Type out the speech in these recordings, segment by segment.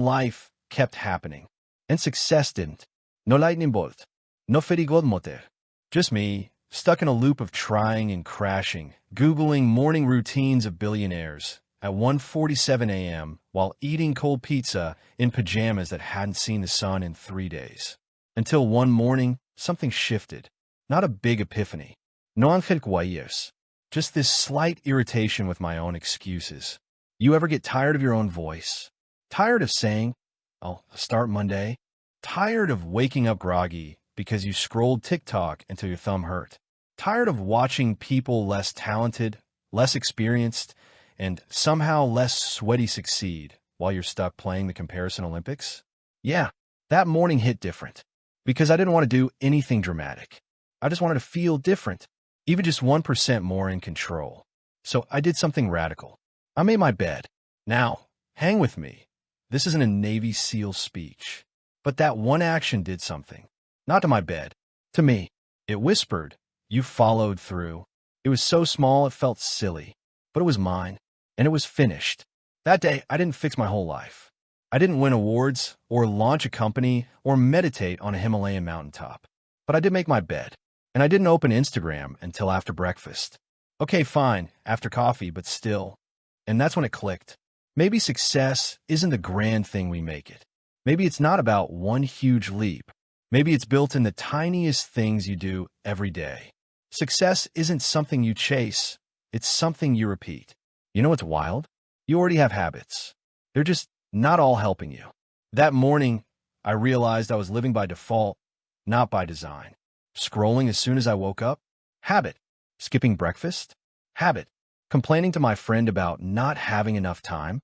Life kept happening. And success didn't. No lightning bolt. No fairy godmother. Just me, stuck in a loop of trying and crashing, Googling morning routines of billionaires at 1:47 a.m. while eating cold pizza in pajamas that hadn't seen the sun in 3 days. Until one morning, something shifted. Not a big epiphany. No angel guayers. Just this slight irritation with my own excuses. You ever get tired of your own voice? Tired of saying, I'll start Monday? Tired of waking up groggy because you scrolled TikTok until your thumb hurt? Tired of watching people less talented, less experienced, and somehow less sweaty succeed while you're stuck playing the comparison Olympics? Yeah, that morning hit different. Because I didn't want to do anything dramatic. I just wanted to feel different, even just 1% more in control. So I did something radical. I made my bed. Now, hang with me. This isn't a Navy SEAL speech. But that one action did something. Not to my bed. To me. It whispered. You followed through. It was so small it felt silly. But it was mine. And it was finished. That day, I didn't fix my whole life. I didn't win awards, or launch a company, or meditate on a Himalayan mountaintop. But I did make my bed. And I didn't open Instagram until after breakfast. Okay, fine, after coffee, but still. And that's when it clicked. Maybe success isn't the grand thing we make it. Maybe it's not about one huge leap. Maybe it's built in the tiniest things you do every day. Success isn't something you chase. It's something you repeat. You know what's wild? You already have habits. They're just not all helping you. That morning, I realized I was living by default, not by design. Scrolling as soon as I woke up? Habit. Skipping breakfast? Habit. Complaining to my friend about not having enough time?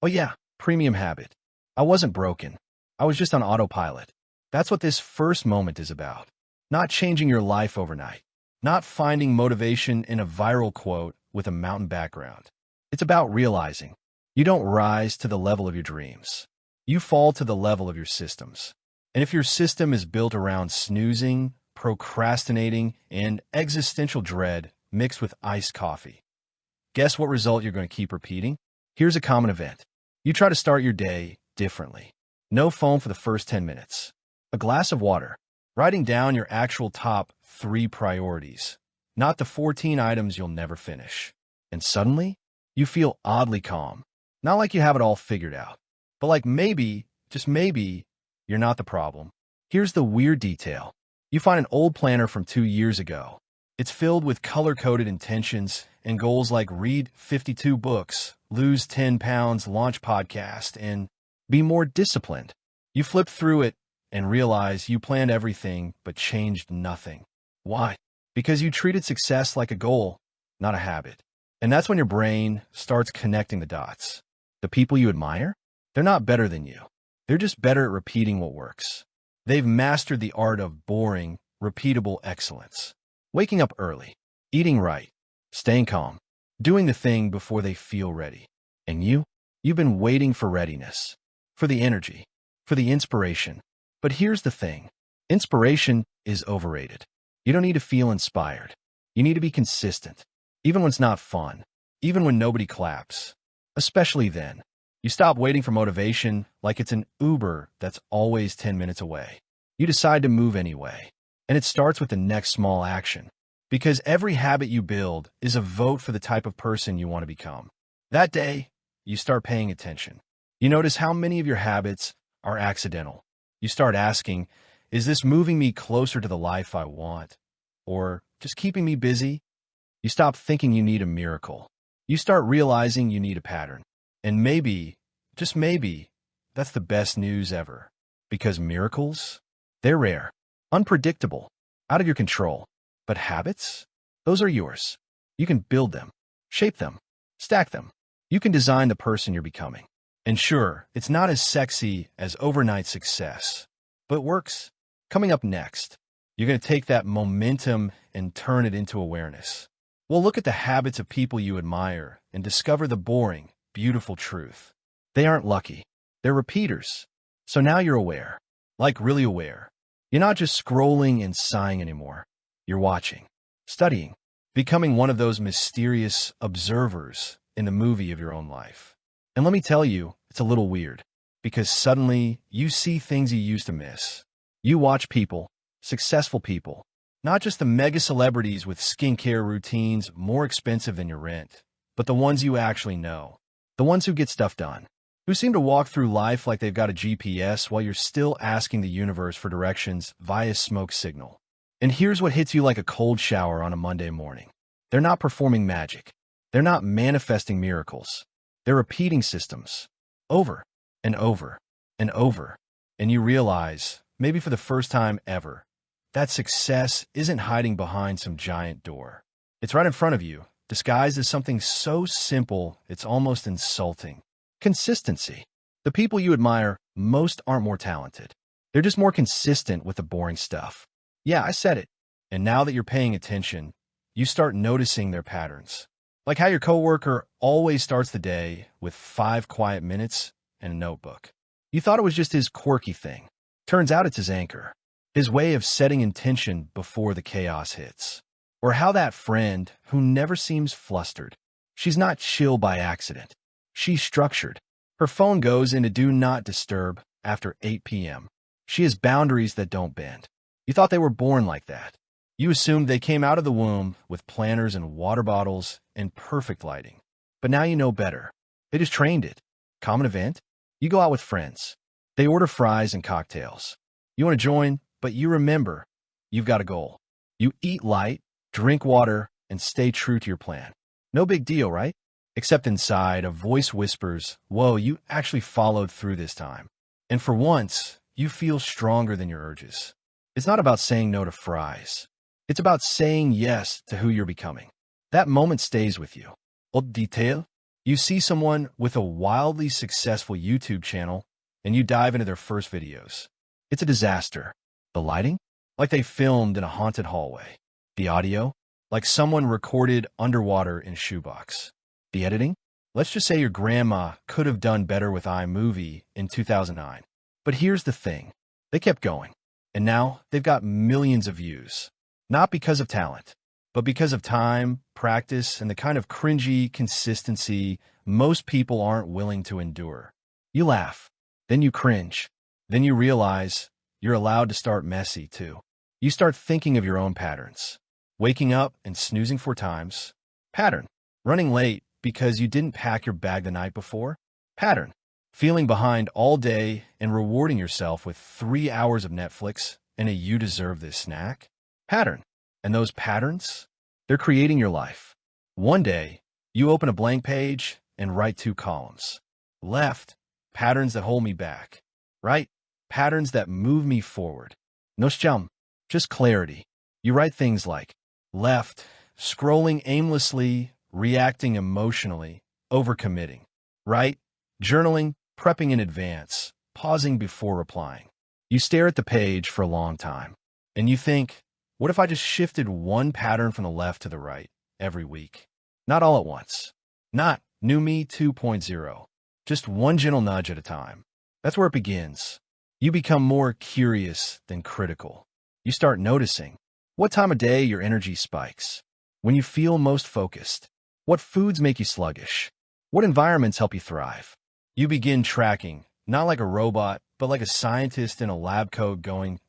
Oh yeah, premium habit. I wasn't broken. I was just on autopilot. That's what this first moment is about. Not changing your life overnight. Not finding motivation in a viral quote with a mountain background. It's about realizing you don't rise to the level of your dreams. You fall to the level of your systems. And if your system is built around snoozing, procrastinating, and existential dread mixed with iced coffee, guess what result you're going to keep repeating? Here's a common event. You try to start your day differently. No phone for the first 10 minutes. A glass of water. Writing down your actual top 3 priorities, not the 14 items you'll never finish. And suddenly, you feel oddly calm. Not like you have it all figured out, but like maybe, just maybe, you're not the problem. Here's the weird detail. You find an old planner from 2 years ago. It's filled with color-coded intentions and goals like read 52 books, lose 10 pounds, launch podcast, and be more disciplined. You flip through it and realize you planned everything but changed nothing. Why? Because you treated success like a goal, not a habit. And that's when your brain starts connecting the dots. The people you admire? They're not better than you. They're just better at repeating what works. They've mastered the art of boring, repeatable excellence. Waking up early, eating right, staying calm, doing the thing before they feel ready. And you've been waiting for readiness, for the energy, for the inspiration. But here's the thing. Inspiration is overrated. You don't need to feel inspired. You need to be consistent, even when it's not fun, even when nobody claps. Especially then. You stop waiting for motivation like it's an Uber that's always 10 minutes away. You decide to move anyway. And it starts with the next small action. Because every habit you build is a vote for the type of person you want to become. That day, you start paying attention. You notice how many of your habits are accidental. You start asking, is this moving me closer to the life I want? Or just keeping me busy? You stop thinking you need a miracle. You start realizing you need a pattern. And maybe, just maybe, that's the best news ever. Because miracles, they're rare, unpredictable, out of your control. But habits? Those are yours. You can build them, shape them, stack them. You can design the person you're becoming. And sure, it's not as sexy as overnight success, but it works. Coming up next, you're going to take that momentum and turn it into awareness. We'll look at the habits of people you admire and discover the boring, beautiful truth. They aren't lucky. They're repeaters. So now you're aware, like really aware. You're not just scrolling and sighing anymore. You're watching, studying, becoming one of those mysterious observers in the movie of your own life. And let me tell you, it's a little weird. because suddenly you see things you used to miss. You watch people, successful people, not just the mega celebrities with skincare routines more expensive than your rent, but the ones you actually know, the ones who get stuff done, who seem to walk through life like they've got a GPS while you're still asking the universe for directions via smoke signal. And here's what hits you like a cold shower on a Monday morning. They're not performing magic. They're not manifesting miracles. They're repeating systems over and over and over. And you realize, maybe for the first time ever, that success isn't hiding behind some giant door. It's right in front of you, disguised as something so simple it's almost insulting. Consistency. The people you admire most aren't more talented. They're just more consistent with the boring stuff. Yeah, I said it. And now that you're paying attention, you start noticing their patterns. Like how your coworker always starts the day with 5 quiet minutes and a notebook. You thought it was just his quirky thing. Turns out it's his anchor, his way of setting intention before the chaos hits. Or how that friend who never seems flustered. She's not chill by accident. She's structured. Her phone goes into do not disturb after 8 p.m. She has boundaries that don't bend. You thought they were born like that. You assumed they came out of the womb with planners and water bottles and perfect lighting. But now you know better. They just trained it. Common event? You go out with friends. They order fries and cocktails. You want to join, but you remember you've got a goal. You eat light, drink water, and stay true to your plan. No big deal, right? Except inside, a voice whispers, whoa, you actually followed through this time. And for once, you feel stronger than your urges. It's not about saying no to fries. It's about saying yes to who you're becoming. That moment stays with you. Haute detail. You see someone with a wildly successful YouTube channel, and you dive into their first videos. It's a disaster. The lighting? Like they filmed in a haunted hallway. The audio? Like someone recorded underwater in a shoebox. The editing? Let's just say your grandma could have done better with iMovie in 2009. But here's the thing. They kept going. And now they've got millions of views. Not because of talent, but because of time, practice, and the kind of cringy consistency most people aren't willing to endure. You laugh. Then you cringe. Then you realize you're allowed to start messy, too. You start thinking of your own patterns. Waking up and snoozing 4 times. Pattern. Running late because you didn't pack your bag the night before. Pattern. Feeling behind all day and rewarding yourself with 3 hours of Netflix and a you deserve this snack. Pattern. And those patterns, they're creating your life. One day, you open a blank page and write 2 columns. Left, patterns that hold me back. Right, patterns that move me forward. No scrum, just clarity. You write things like left, scrolling aimlessly, reacting emotionally, overcommitting. Right, journaling, prepping in advance, pausing before replying. You stare at the page for a long time, and you think, what if I just shifted one pattern from the left to the right every week? Not all at once. Not New Me 2.0. Just one gentle nudge at a time. That's where it begins. You become more curious than critical. You start noticing what time of day your energy spikes, when you feel most focused, what foods make you sluggish, what environments help you thrive. You begin tracking, not like a robot, but like a scientist in a lab coat going,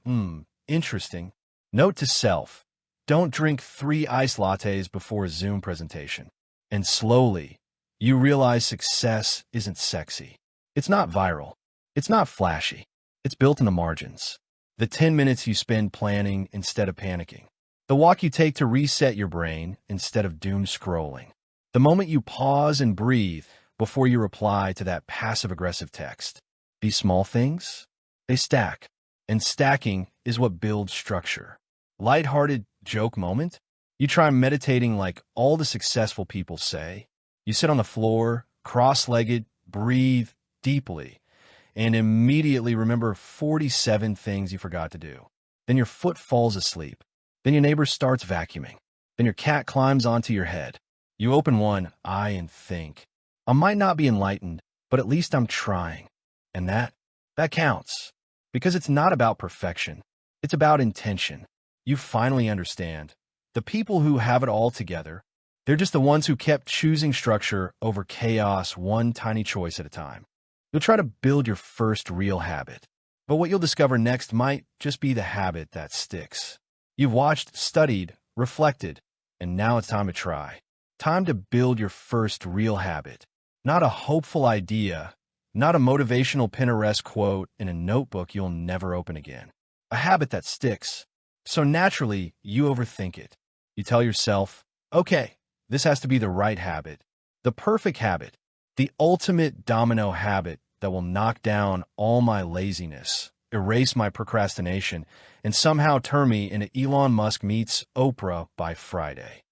interesting. Note to self, don't drink 3 iced lattes before a Zoom presentation. And slowly, you realize success isn't sexy. It's not viral. It's not flashy. It's built in the margins. The 10 minutes you spend planning instead of panicking. The walk you take to reset your brain instead of doom scrolling. The moment you pause and breathe before you reply to that passive-aggressive text. These small things, they stack. And stacking is what builds structure. Lighthearted joke moment? You try meditating like all the successful people say. You sit on the floor, cross-legged, breathe deeply, and immediately remember 47 things you forgot to do. Then your foot falls asleep. Then your neighbor starts vacuuming. Then your cat climbs onto your head. You open one eye and think, I might not be enlightened, but at least I'm trying. And that counts. Because it's not about perfection. It's about intention. You finally understand. The people who have it all together, they're just the ones who kept choosing structure over chaos one tiny choice at a time. You'll try to build your first real habit. But what you'll discover next might just be the habit that sticks. You've watched, studied, reflected, and now it's time to try. Time to build your first real habit. Not a hopeful idea, not a motivational Pinterest quote in a notebook you'll never open again. A habit that sticks. So naturally, you overthink it. You tell yourself, okay, this has to be the right habit, the perfect habit, the ultimate domino habit that will knock down all my laziness, erase my procrastination, and somehow turn me into Elon Musk meets Oprah by Friday.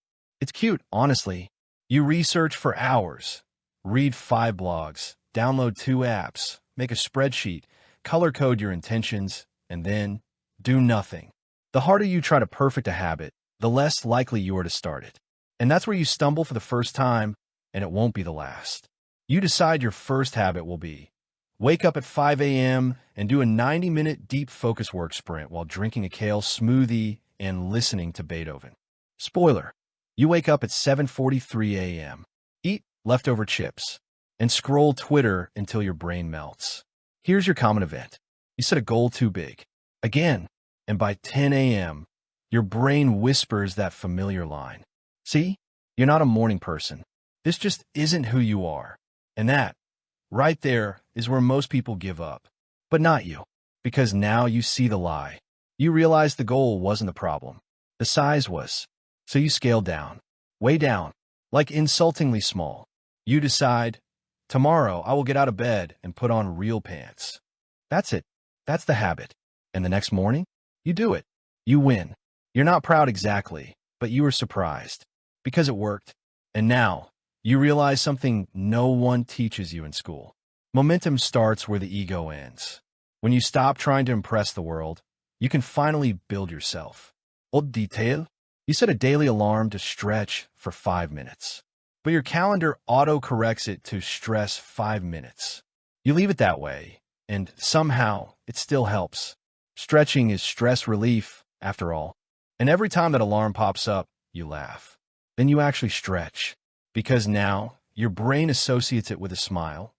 It's cute, honestly. You research for hours, read 5 blogs, download 2 apps, make a spreadsheet, color code your intentions, and then do nothing. The harder you try to perfect a habit, the less likely you are to start it. And that's where you stumble for the first time, and it won't be the last. You decide your first habit will be wake up at 5 a.m. and do a 90-minute deep focus work sprint while drinking a kale smoothie and listening to Beethoven. Spoiler, you wake up at 7:43 a.m., eat leftover chips, and scroll Twitter until your brain melts. Here's your common event. You set a goal too big. Again, and by 10 a.m., your brain whispers that familiar line. See, you're not a morning person. This just isn't who you are. And that, right there, is where most people give up. But not you, because now you see the lie. You realize the goal wasn't the problem. The size was. So you scale down, way down, like insultingly small. You decide, tomorrow I will get out of bed and put on real pants. That's it. That's the habit. And the next morning, you do it. You win. You're not proud exactly, but you were surprised. Because it worked. And now, you realize something no one teaches you in school. Momentum starts where the ego ends. When you stop trying to impress the world, you can finally build yourself. Old detail, you set a daily alarm to stretch for 5 minutes. But your calendar auto-corrects it to stress 5 minutes. You leave it that way, and somehow it still helps. Stretching is stress relief, after all. And every time that alarm pops up, you laugh. Then you actually stretch. Because now, your brain associates it with a smile,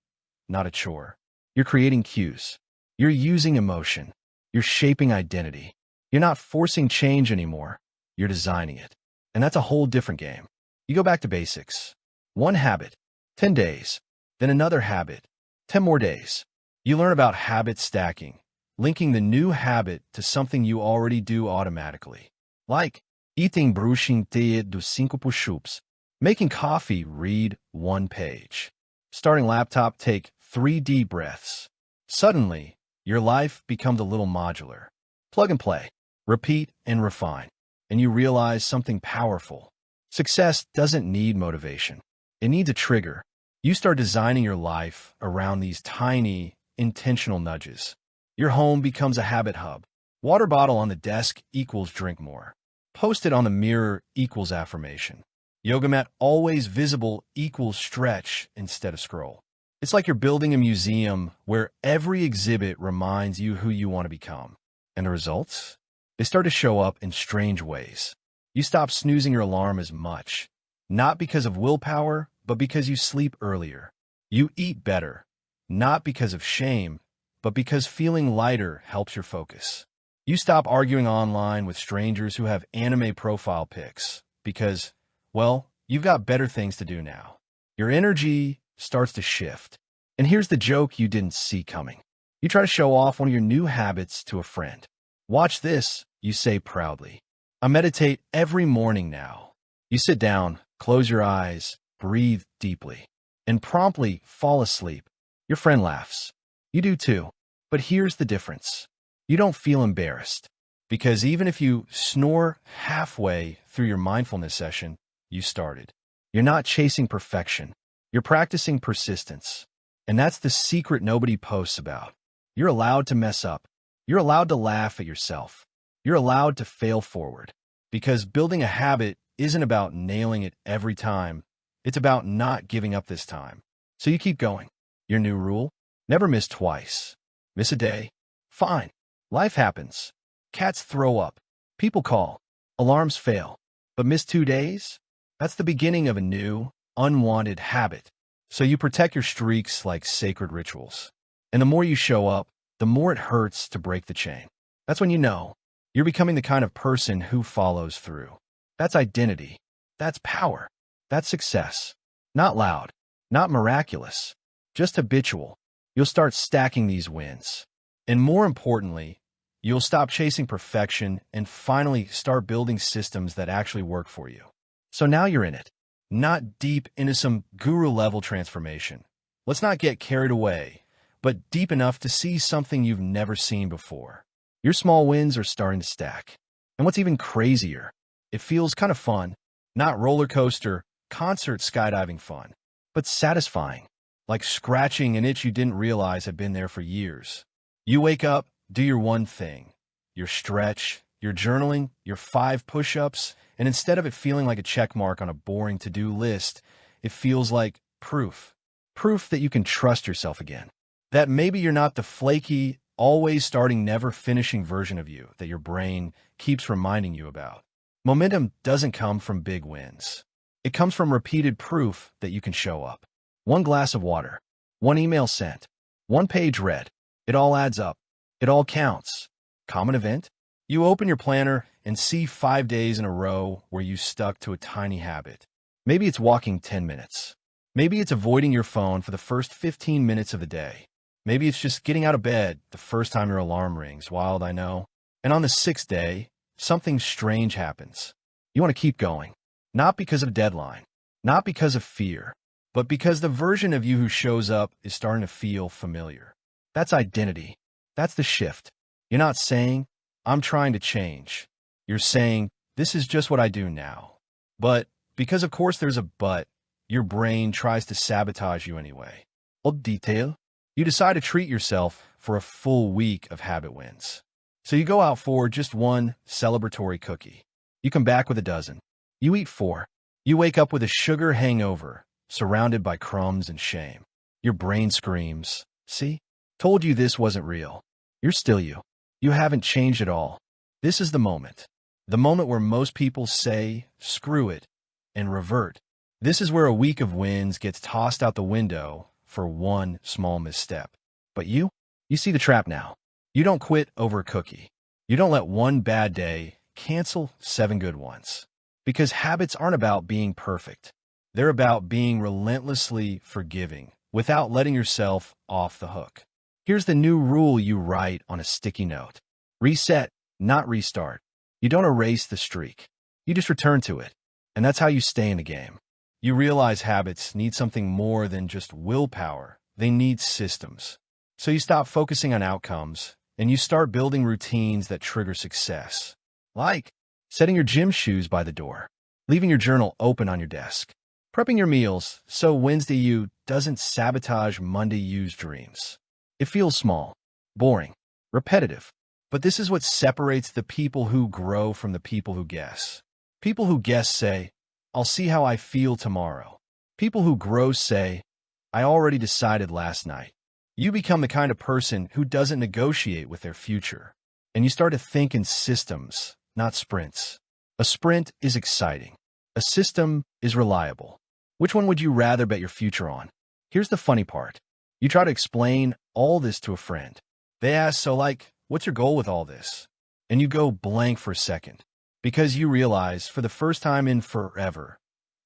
not a chore. You're creating cues. You're using emotion. You're shaping identity. You're not forcing change anymore. You're designing it. And that's a whole different game. You go back to basics. 1 habit, 10 days. Then another habit, 10 more days. You learn about habit stacking, linking the new habit to something you already do automatically. Like eating brushing te do 5 push-ups. Making coffee, read 1 page. Starting laptop, take 3 deep breaths. Suddenly, your life becomes a little modular. Plug and play, repeat and refine. And you realize something powerful. Success doesn't need motivation. It needs a trigger. You start designing your life around these tiny, intentional nudges. Your home becomes a habit hub. Water bottle on the desk equals drink more. Post-it on the mirror equals affirmation. Yoga mat always visible equals stretch instead of scroll. It's like you're building a museum where every exhibit reminds you who you want to become. And the results? They start to show up in strange ways. You stop snoozing your alarm as much, not because of willpower, but because you sleep earlier. You eat better, not because of shame, but because feeling lighter helps your focus. You stop arguing online with strangers who have anime profile pics because, well, you've got better things to do now. Your energy starts to shift. And here's the joke you didn't see coming. You try to show off one of your new habits to a friend. Watch this, you say proudly. I meditate every morning now. You sit down, close your eyes, breathe deeply, and promptly fall asleep. Your friend laughs. You do too. But here's the difference. You don't feel embarrassed. Because even if you snore halfway through your mindfulness session, you started. You're not chasing perfection. You're practicing persistence. And that's the secret nobody posts about. You're allowed to mess up. You're allowed to laugh at yourself. You're allowed to fail forward. Because building a habit isn't about nailing it every time. It's about not giving up this time. So you keep going. Your new rule? Never miss twice. Miss a day? Fine. Life happens. Cats throw up. People call. Alarms fail. But miss 2 days? That's the beginning of a new, unwanted habit. So you protect your streaks like sacred rituals. And the more you show up, the more it hurts to break the chain. That's when you know you're becoming the kind of person who follows through. That's identity. That's power. That's success. Not loud, not miraculous, just habitual. You'll start stacking these wins. And more importantly, you'll stop chasing perfection and finally start building systems that actually work for you. So now you're in it, not deep into some guru-level transformation. Let's not get carried away, but deep enough to see something you've never seen before. Your small wins are starting to stack. And what's even crazier, it feels kind of fun, not roller coaster, concert skydiving fun, but satisfying, like scratching an itch you didn't realize had been there for years. You wake up, do your one thing, your stretch, your journaling, your 5 push-ups, and instead of it feeling like a check mark on a boring to-do list, it feels like proof. Proof that you can trust yourself again. That maybe you're not the flaky, always starting, never finishing version of you that your brain keeps reminding you about. Momentum doesn't come from big wins. It comes from repeated proof that you can show up. 1 glass of water, 1 email sent, 1 page read. It all adds up. It all counts. Common event? You open your planner and see 5 days in a row where you stuck to a tiny habit. Maybe it's walking 10 minutes. Maybe it's avoiding your phone for the first 15 minutes of the day. Maybe it's just getting out of bed the first time your alarm rings. Wild, I know. And on the 6th day, something strange happens. You want to keep going. Not because of deadline, not because of fear, but because the version of you who shows up is starting to feel familiar. That's identity. That's the shift. You're not saying, I'm trying to change. You're saying, this is just what I do now. But, because of course there's a but, your brain tries to sabotage you anyway. Old detail. You decide to treat yourself for a full week of habit wins. So you go out for just 1 celebratory cookie. You come back with a dozen. You eat 4. You wake up with a sugar hangover, surrounded by crumbs and shame. Your brain screams, see? Told you this wasn't real. You're still you. You haven't changed at all. This is the moment. The moment where most people say, screw it, and revert. This is where a week of wins gets tossed out the window for 1 small misstep. But you see the trap now. You don't quit over a cookie. You don't let 1 bad day cancel 7 good ones. Because habits aren't about being perfect. They're about being relentlessly forgiving without letting yourself off the hook. Here's the new rule you write on a sticky note. Reset, not restart. You don't erase the streak. You just return to it. And that's how you stay in the game. You realize habits need something more than just willpower. They need systems. So you stop focusing on outcomes, and you start building routines that trigger success. Like setting your gym shoes by the door, leaving your journal open on your desk, prepping your meals so Wednesday you doesn't sabotage Monday you's dreams. It feels small, boring, repetitive, but this is what separates the people who grow from the people who guess. People who guess say, I'll see how I feel tomorrow. People who grow say, I already decided last night. You become the kind of person who doesn't negotiate with their future, and you start to think in systems, not sprints. A sprint is exciting. A system is reliable. Which one would you rather bet your future on? Here's the funny part. You try to explain all this to a friend. They ask, so what's your goal with all this? And you go blank for a second. Because you realize, for the first time in forever,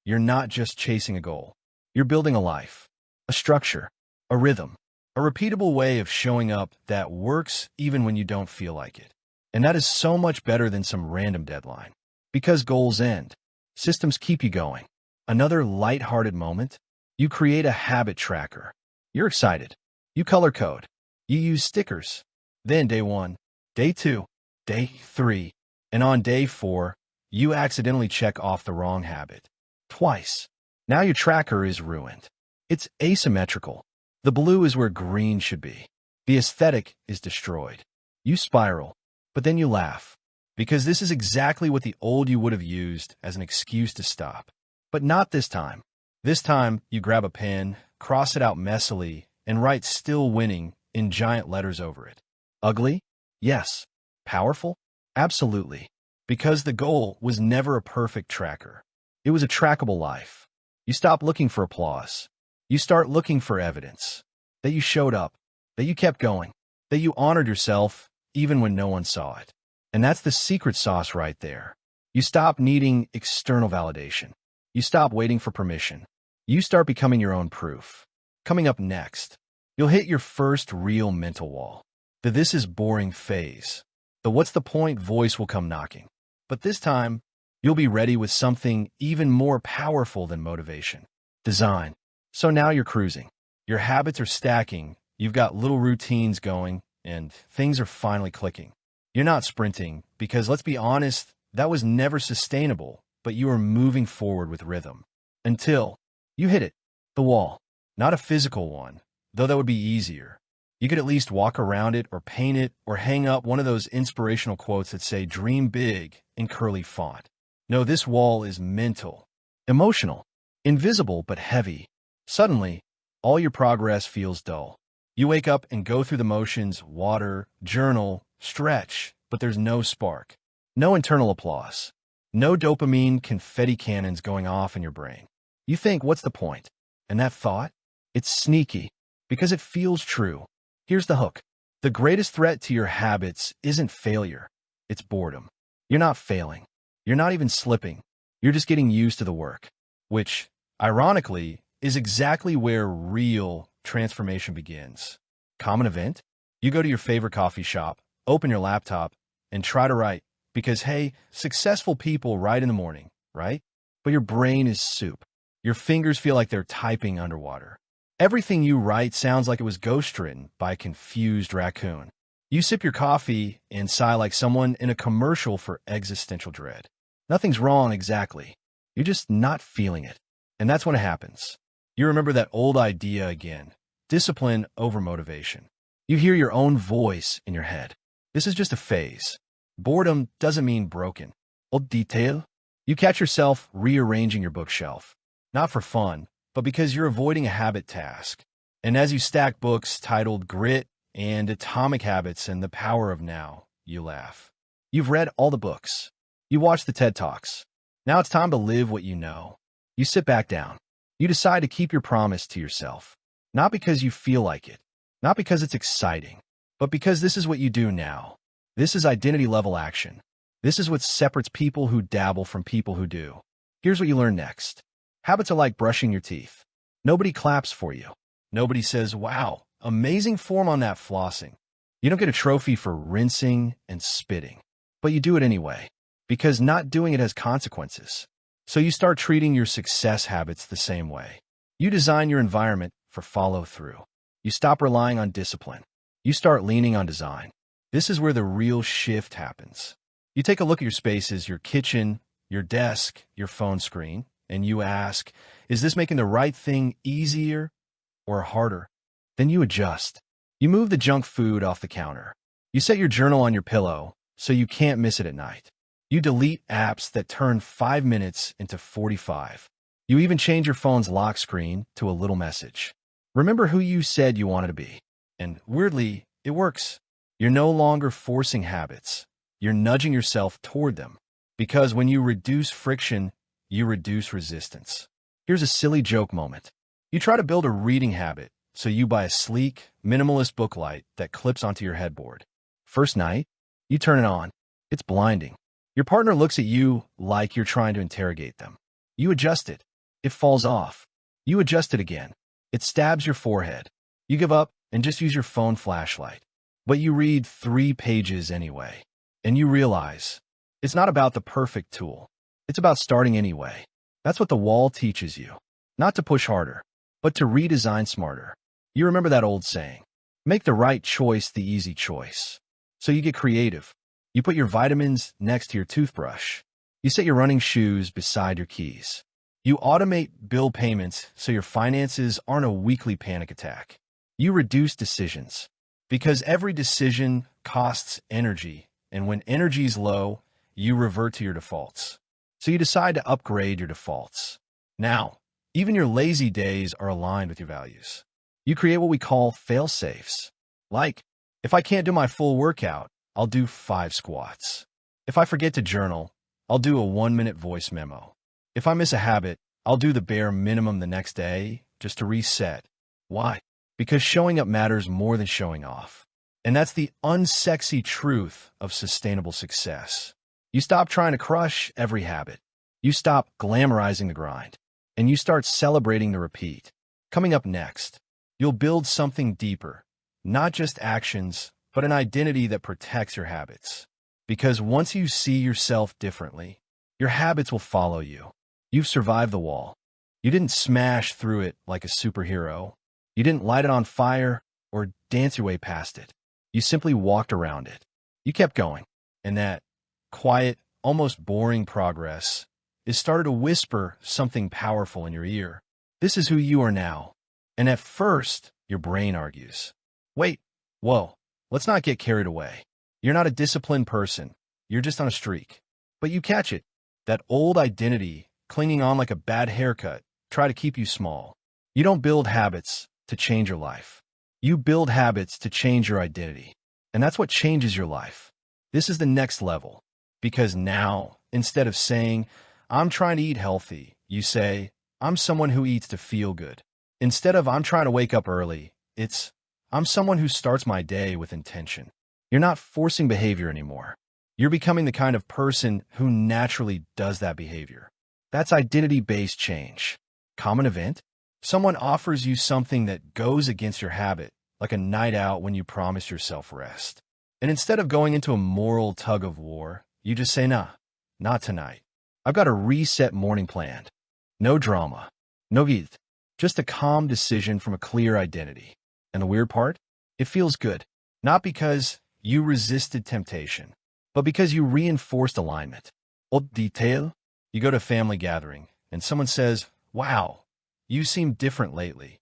you're not just chasing a goal. You're building a life, a structure, a rhythm, a repeatable way of showing up that works even when you don't feel like it. And that is so much better than some random deadline. Because goals end. Systems keep you going. Another lighthearted moment. You create a habit tracker. You're excited. You color code. You use stickers. Then day 1, day 2, day 3, and on day 4, you accidentally check off the wrong habit. Twice. Now your tracker is ruined. It's asymmetrical. The blue is where green should be. The aesthetic is destroyed. You spiral, but then you laugh. Because this is exactly what the old you would have used as an excuse to stop. But not this time. This time, you grab a pen, cross it out messily, and write "still winning" in giant letters over it. Ugly? Yes. Powerful? Absolutely. Because the goal was never a perfect tracker. It was a trackable life. You stop looking for applause. You start looking for evidence that you showed up, that you kept going, that you honored yourself even when no one saw it. And that's the secret sauce right there. You stop needing external validation. You stop waiting for permission. You start becoming your own proof. Coming up next, you'll hit your first real mental wall. The "this is boring" phase. The "what's the point" voice will come knocking. But this time, you'll be ready with something even more powerful than motivation: design. So now you're cruising. Your habits are stacking. You've got little routines going, and things are finally clicking. You're not sprinting, because let's be honest, that was never sustainable, but you are moving forward with rhythm. Until you hit it, the wall. Not a physical one, though that would be easier. You could at least walk around it or paint it or hang up one of those inspirational quotes that say "dream big" in curly font. No, this wall is mental, emotional, invisible but heavy. Suddenly, all your progress feels dull. You wake up and go through the motions: water, journal, stretch, but there's no spark, no internal applause, no dopamine confetti cannons going off in your brain. You think, what's the point? And that thought? It's sneaky, because it feels true. Here's the hook. The greatest threat to your habits isn't failure. It's boredom. You're not failing. You're not even slipping. You're just getting used to the work, which, ironically, is exactly where real transformation begins. Common event? You go to your favorite coffee shop, open your laptop, and try to write, because hey, successful people write in the morning, right? But your brain is soup. Your fingers feel like they're typing underwater. Everything you write sounds like it was ghostwritten by a confused raccoon. You sip your coffee and sigh like someone in a commercial for existential dread. Nothing's wrong exactly. You're just not feeling it. And that's when it happens. You remember that old idea again: discipline over motivation. You hear your own voice in your head. This is just a phase. Boredom doesn't mean broken. Old detail. You catch yourself rearranging your bookshelf. Not for fun, but because you're avoiding a habit task. And as you stack books titled Grit and Atomic Habits and The Power of Now, you laugh. You've read all the books. You watched the TED Talks. Now it's time to live what you know. You sit back down. You decide to keep your promise to yourself. Not because you feel like it, not because it's exciting, but because this is what you do now. This is identity-level action. This is what separates people who dabble from people who do. Here's what you learn next. Habits are like brushing your teeth. Nobody claps for you. Nobody says, "Wow, amazing form on that flossing." You don't get a trophy for rinsing and spitting, but you do it anyway, because not doing it has consequences. So you start treating your success habits the same way. You design your environment for follow-through. You stop relying on discipline. You start leaning on design. This is where the real shift happens. You take a look at your spaces, your kitchen, your desk, your phone screen, and you ask, is this making the right thing easier or harder? Then you adjust. You move the junk food off the counter. You set your journal on your pillow so you can't miss it at night. You delete apps that turn 5 minutes into 45. You even change your phone's lock screen to a little message. Remember who you said you wanted to be. And weirdly, it works. You're no longer forcing habits. You're nudging yourself toward them. Because when you reduce friction, you reduce resistance. Here's a silly joke moment. You try to build a reading habit, so you buy a sleek, minimalist book light that clips onto your headboard. First night, you turn it on. It's blinding. Your partner looks at you like you're trying to interrogate them. You adjust it. It falls off. You adjust it again. It stabs your forehead. You give up and just use your phone flashlight. But you read 3 pages anyway. And you realize it's not about the perfect tool. It's about starting anyway. That's what the wall teaches you. Not to push harder, but to redesign smarter. You remember that old saying, make the right choice the easy choice. So you get creative. You put your vitamins next to your toothbrush. You set your running shoes beside your keys. You automate bill payments so your finances aren't a weekly panic attack. You reduce decisions because every decision costs energy, and when energy's low, you revert to your defaults. So you decide to upgrade your defaults. Now, even your lazy days are aligned with your values. You create what we call fail-safes. Like, if I can't do my full workout, I'll do 5 squats. If I forget to journal, I'll do a 1-minute voice memo. If I miss a habit, I'll do the bare minimum the next day, just to reset. Why? Because showing up matters more than showing off. And that's the unsexy truth of sustainable success. You stop trying to crush every habit. You stop glamorizing the grind. And you start celebrating the repeat. Coming up next, you'll build something deeper. Not just actions, but an identity that protects your habits. Because once you see yourself differently, your habits will follow you. You've survived the wall. You didn't smash through it like a superhero. You didn't light it on fire or dance your way past it. You simply walked around it. You kept going. And that quiet, almost boring progress is started to whisper something powerful in your ear. This is who you are now. And at first, your brain argues. Wait, whoa, let's not get carried away. You're not a disciplined person. You're just on a streak. But you catch it. That old identity, clinging on like a bad haircut, try to keep you small. You don't build habits to change your life. You build habits to change your identity. And that's what changes your life. This is the next level. Because now, instead of saying, I'm trying to eat healthy, you say, I'm someone who eats to feel good. Instead of, I'm trying to wake up early, it's, I'm someone who starts my day with intention. You're not forcing behavior anymore. You're becoming the kind of person who naturally does that behavior. That's identity-based change. Common event? Someone offers you something that goes against your habit, like a night out when you promise yourself rest. And instead of going into a moral tug-of-war, you just say, nah, not tonight. I've got a reset morning planned. No drama. No guilt. Just a calm decision from a clear identity. And the weird part? It feels good. Not because you resisted temptation, but because you reinforced alignment. Old detail? You go to a family gathering, and someone says, wow, you seem different lately.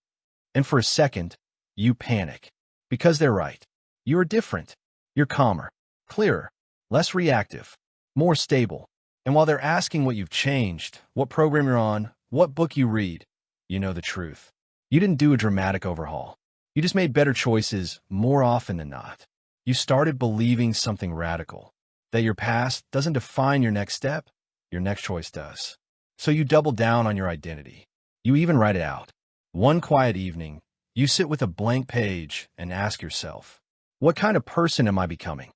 And for a second, you panic. Because they're right. You're different. You're calmer, clearer, less reactive, more stable. And while they're asking what you've changed, what program you're on, what book you read, you know the truth. You didn't do a dramatic overhaul. You just made better choices more often than not. You started believing something radical, that your past doesn't define your next step, your next choice does. So you double down on your identity. You even write it out. One quiet evening, you sit with a blank page and ask yourself, what kind of person am I becoming?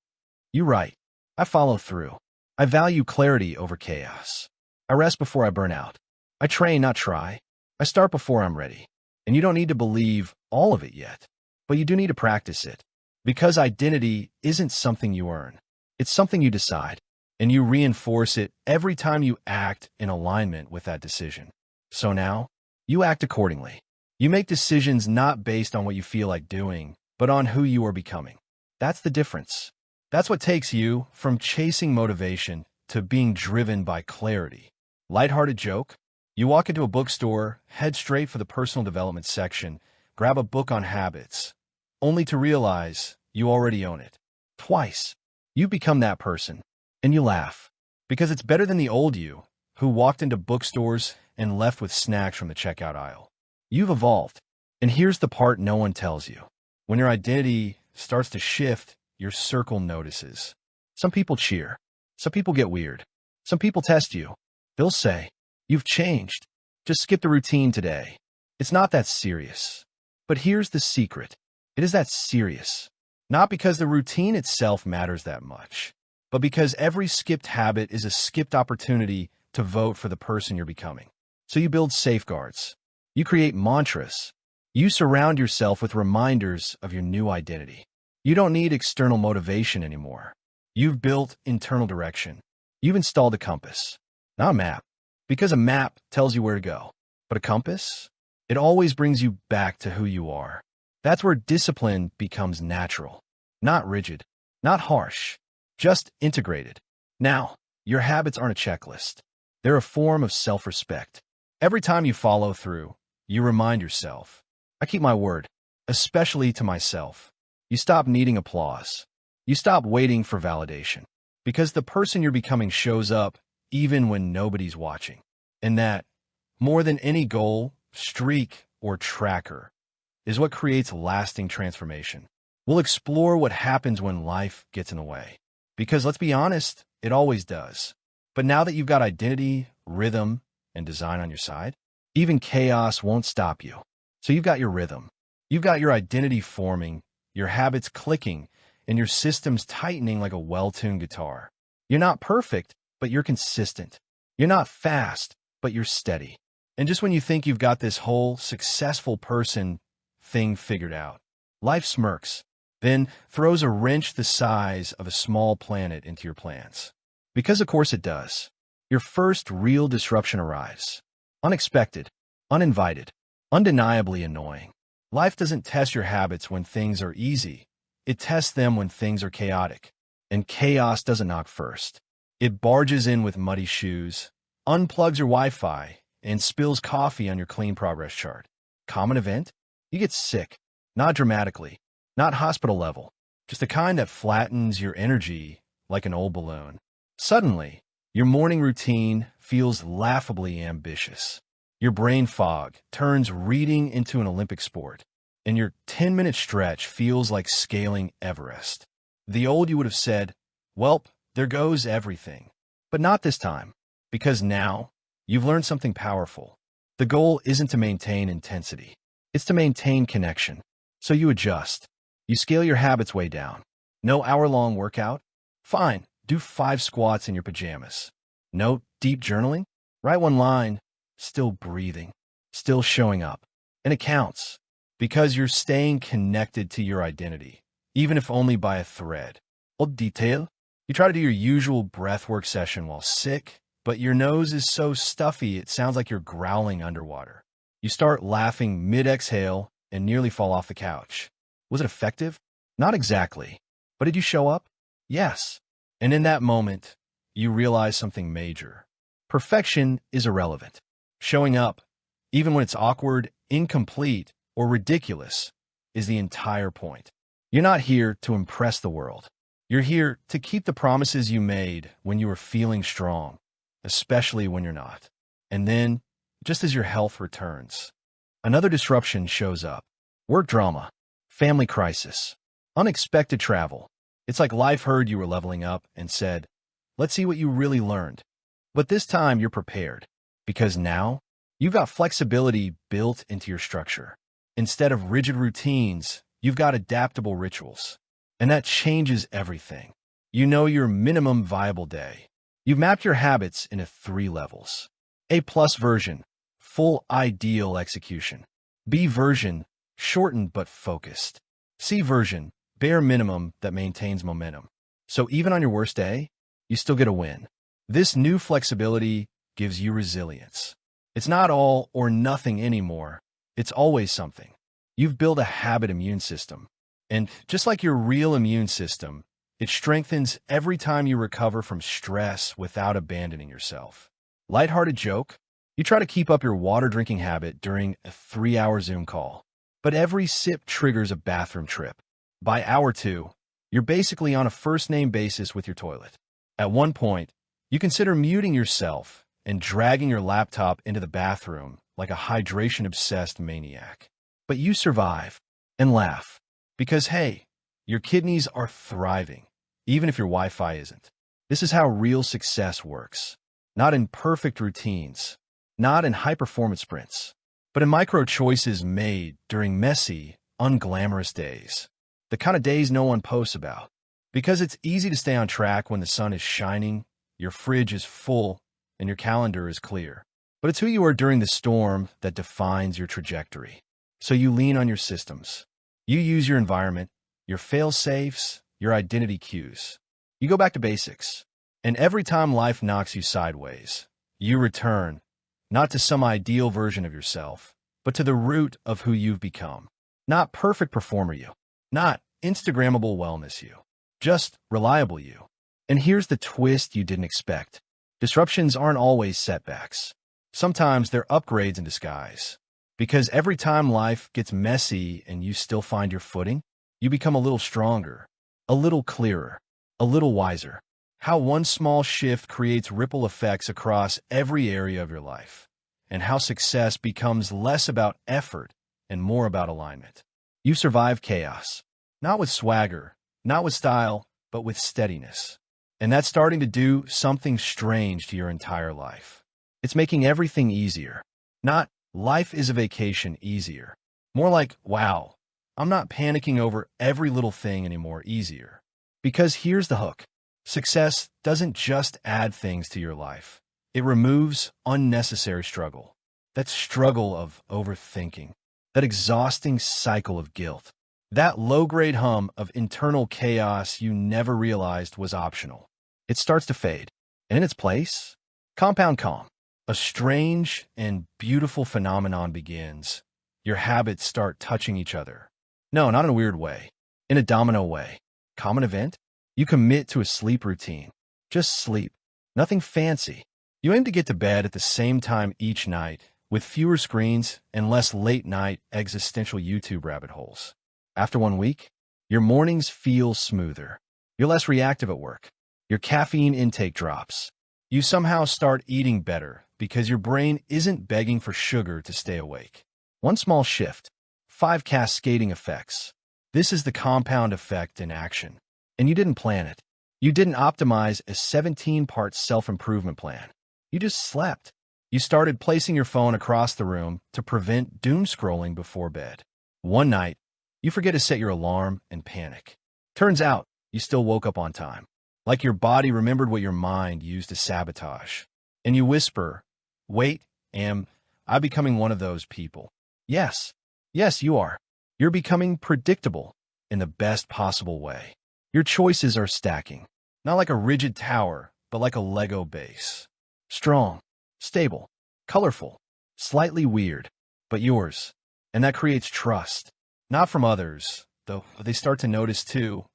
You write, I follow through. I value clarity over chaos. I rest before I burn out. I train, not try. I start before I'm ready. And you don't need to believe all of it yet, but you do need to practice it. Because identity isn't something you earn. It's something you decide, and you reinforce it every time you act in alignment with that decision. So now, you act accordingly. You make decisions not based on what you feel like doing, but on who you are becoming. That's the difference. That's what takes you from chasing motivation to being driven by clarity. Lighthearted joke? You walk into a bookstore, head straight for the personal development section, grab a book on habits, only to realize you already own it. Twice. You become that person, and you laugh. Because it's better than the old you, who walked into bookstores and left with snacks from the checkout aisle. You've evolved. And here's the part no one tells you. When your identity starts to shift, your circle notices. Some people cheer. Some people get weird. Some people test you. They'll say, you've changed. Just skip the routine today. It's not that serious. But here's the secret. It is that serious. Not because the routine itself matters that much, but because every skipped habit is a skipped opportunity to vote for the person you're becoming. So you build safeguards. You create mantras. You surround yourself with reminders of your new identity. You don't need external motivation anymore. You've built internal direction. You've installed a compass, not a map, because a map tells you where to go. But a compass? It always brings you back to who you are. That's where discipline becomes natural, not rigid, not harsh, just integrated. Now, your habits aren't a checklist. They're a form of self-respect. Every time you follow through, you remind yourself, I keep my word, especially to myself. You stop needing applause. You stop waiting for validation. Because the person you're becoming shows up even when nobody's watching. And that, more than any goal, streak, or tracker, is what creates lasting transformation. We'll explore what happens when life gets in the way. Because let's be honest, it always does. But now that you've got identity, rhythm, and design on your side, even chaos won't stop you. So you've got your rhythm. You've got your identity forming, your habits clicking, and your systems tightening like a well-tuned guitar. You're not perfect, but you're consistent. You're not fast, but you're steady. And just when you think you've got this whole successful person thing figured out, life smirks, then throws a wrench the size of a small planet into your plans. Because of course it does. Your first real disruption arrives. Unexpected, uninvited, undeniably annoying. Life doesn't test your habits when things are easy. It tests them when things are chaotic. And chaos doesn't knock first. It barges in with muddy shoes, unplugs your Wi-Fi, and spills coffee on your clean progress chart. Common event? You get sick. Not dramatically. Not hospital level. Just the kind that flattens your energy like an old balloon. Suddenly, your morning routine feels laughably ambitious. Your brain fog turns reading into an Olympic sport, and your 10-minute stretch feels like scaling Everest. The old you would have said, "Welp, there goes everything." But not this time, because now you've learned something powerful. The goal isn't to maintain intensity. It's to maintain connection. So you adjust. You scale your habits way down. No hour-long workout? Fine, do 5 squats in your pajamas. No deep journaling? Write 1 line. Still breathing. Still showing up. And it counts. Because you're staying connected to your identity, even if only by a thread. Old detail? You try to do your usual breathwork session while sick, but your nose is so stuffy it sounds like you're growling underwater. You start laughing mid-exhale and nearly fall off the couch. Was it effective? Not exactly. But did you show up? Yes. And in that moment, you realize something major. Perfection is irrelevant. Showing up, even when it's awkward, incomplete, or ridiculous, is the entire point. You're not here to impress the world. You're here to keep the promises you made when you were feeling strong, especially when you're not. And then, just as your health returns, another disruption shows up. Work drama, family crisis, unexpected travel. It's like life heard you were leveling up and said, "Let's see what you really learned." But this time you're prepared, because now you've got flexibility built into your structure. Instead of rigid routines, you've got adaptable rituals. And that changes everything. You know your minimum viable day. You've mapped your habits into 3 levels. A+ version, full ideal execution. B version, shortened but focused. C version, bare minimum that maintains momentum. So even on your worst day, you still get a win. This new flexibility gives you resilience. It's not all or nothing anymore. It's always something. You've built a habit immune system. And just like your real immune system, it strengthens every time you recover from stress without abandoning yourself. Lighthearted joke? You try to keep up your water drinking habit during a 3-hour Zoom call, but every sip triggers a bathroom trip. By hour 2, you're basically on a first-name basis with your toilet. At one point, you consider muting yourself and dragging your laptop into the bathroom like a hydration-obsessed maniac. But you survive and laugh. Because, hey, your kidneys are thriving, even if your Wi-Fi isn't. This is how real success works. Not in perfect routines, not in high-performance sprints, but in micro choices made during messy, unglamorous days. The kind of days no one posts about. Because it's easy to stay on track when the sun is shining, your fridge is full, and your calendar is clear. But it's who you are during the storm that defines your trajectory. So you lean on your systems. You use your environment, your fail-safes, your identity cues. You go back to basics. And every time life knocks you sideways, you return, not to some ideal version of yourself, but to the root of who you've become. Not perfect performer you, not Instagrammable wellness you, just reliable you. And here's the twist you didn't expect. Disruptions aren't always setbacks. Sometimes they're upgrades in disguise. Because every time life gets messy and you still find your footing, you become a little stronger, a little clearer, a little wiser. How one small shift creates ripple effects across every area of your life, and how success becomes less about effort and more about alignment. You survive chaos, not with swagger, not with style, but with steadiness. And that's starting to do something strange to your entire life. It's making everything easier, not life is a vacation easier. More like, wow, I'm not panicking over every little thing anymore, easier. Because here's the hook. Success doesn't just add things to your life. It removes unnecessary struggle. That struggle of overthinking, that exhausting cycle of guilt, that low-grade hum of internal chaos you never realized was optional. It starts to fade. And in its place, compound calm. A strange and beautiful phenomenon begins. Your habits start touching each other. No, not in a weird way. In a domino way. Common event? You commit to a sleep routine. Just sleep. Nothing fancy. You aim to get to bed at the same time each night, with fewer screens and less late-night existential YouTube rabbit holes. After 1 week, your mornings feel smoother. You're less reactive at work. Your caffeine intake drops. You somehow start eating better because your brain isn't begging for sugar to stay awake. One small shift, 5 cascading effects. This is the compound effect in action. And you didn't plan it. You didn't optimize a 17-part self-improvement plan. You just slept. You started placing your phone across the room to prevent doom scrolling before bed. One night, you forget to set your alarm and panic. Turns out, you still woke up on time. Like your body remembered what your mind used to sabotage. And you whisper, wait, am I becoming one of those people? Yes. Yes, you are. You're becoming predictable in the best possible way. Your choices are stacking, not like a rigid tower, but like a Lego base. Strong, stable, colorful, slightly weird, but yours. And that creates trust. Not from others, though they start to notice too,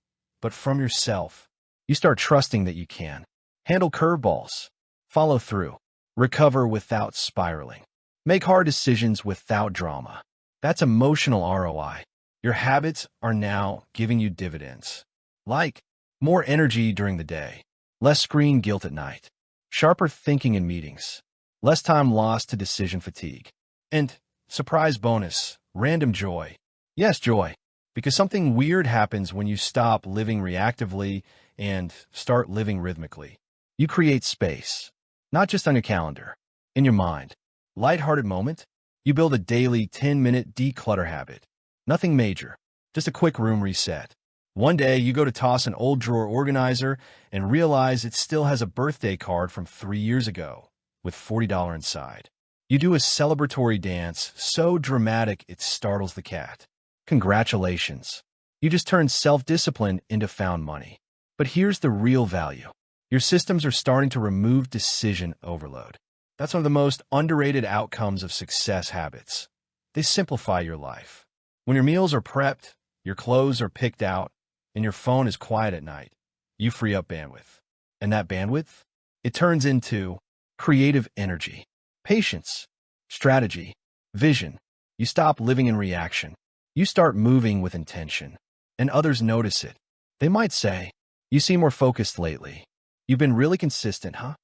but from yourself. You start trusting that you can handle curveballs, follow through, recover without spiraling, make hard decisions without drama. That's emotional ROI. Your habits are now giving you dividends. Like more energy during the day, less screen guilt at night, sharper thinking in meetings, less time lost to decision fatigue, and, surprise bonus, random joy. Yes, joy, because something weird happens when you stop living reactively and start living rhythmically. You create space, not just on your calendar, in your mind. Lighthearted moment, you build a daily 10-minute declutter habit. Nothing major, just a quick room reset. One day, you go to toss an old drawer organizer and realize it still has a birthday card from 3 years ago with $40 inside. You do a celebratory dance so dramatic it startles the cat. Congratulations. You just turned self-discipline into found money. But here's the real value. Your systems are starting to remove decision overload. That's one of the most underrated outcomes of success habits. They simplify your life. When your meals are prepped, your clothes are picked out, and your phone is quiet at night, you free up bandwidth. And that bandwidth? It turns into creative energy, patience, strategy, vision. You stop living in reaction. You start moving with intention. And others notice it. They might say, you seem more focused lately. You've been really consistent, huh?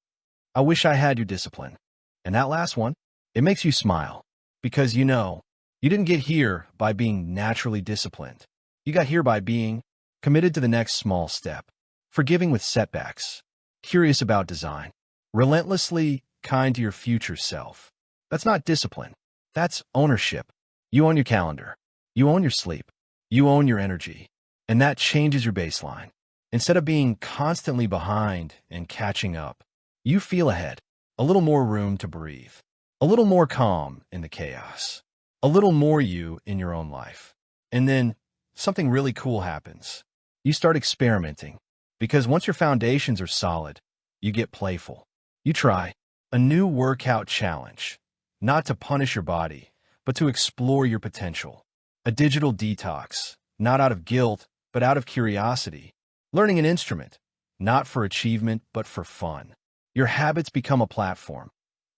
I wish I had your discipline. And that last one, it makes you smile. Because you know, you didn't get here by being naturally disciplined. You got here by being committed to the next small step, forgiving with setbacks, curious about design, relentlessly kind to your future self. That's not discipline. That's ownership. You own your calendar. You own your sleep. You own your energy. And that changes your baseline. Instead of being constantly behind and catching up, you feel ahead, a little more room to breathe, a little more calm in the chaos, a little more you in your own life. And then something really cool happens. You start experimenting, because once your foundations are solid, you get playful. You try a new workout challenge, not to punish your body, but to explore your potential. A digital detox, not out of guilt, but out of curiosity. Learning an instrument, not for achievement, but for fun. Your habits become a platform,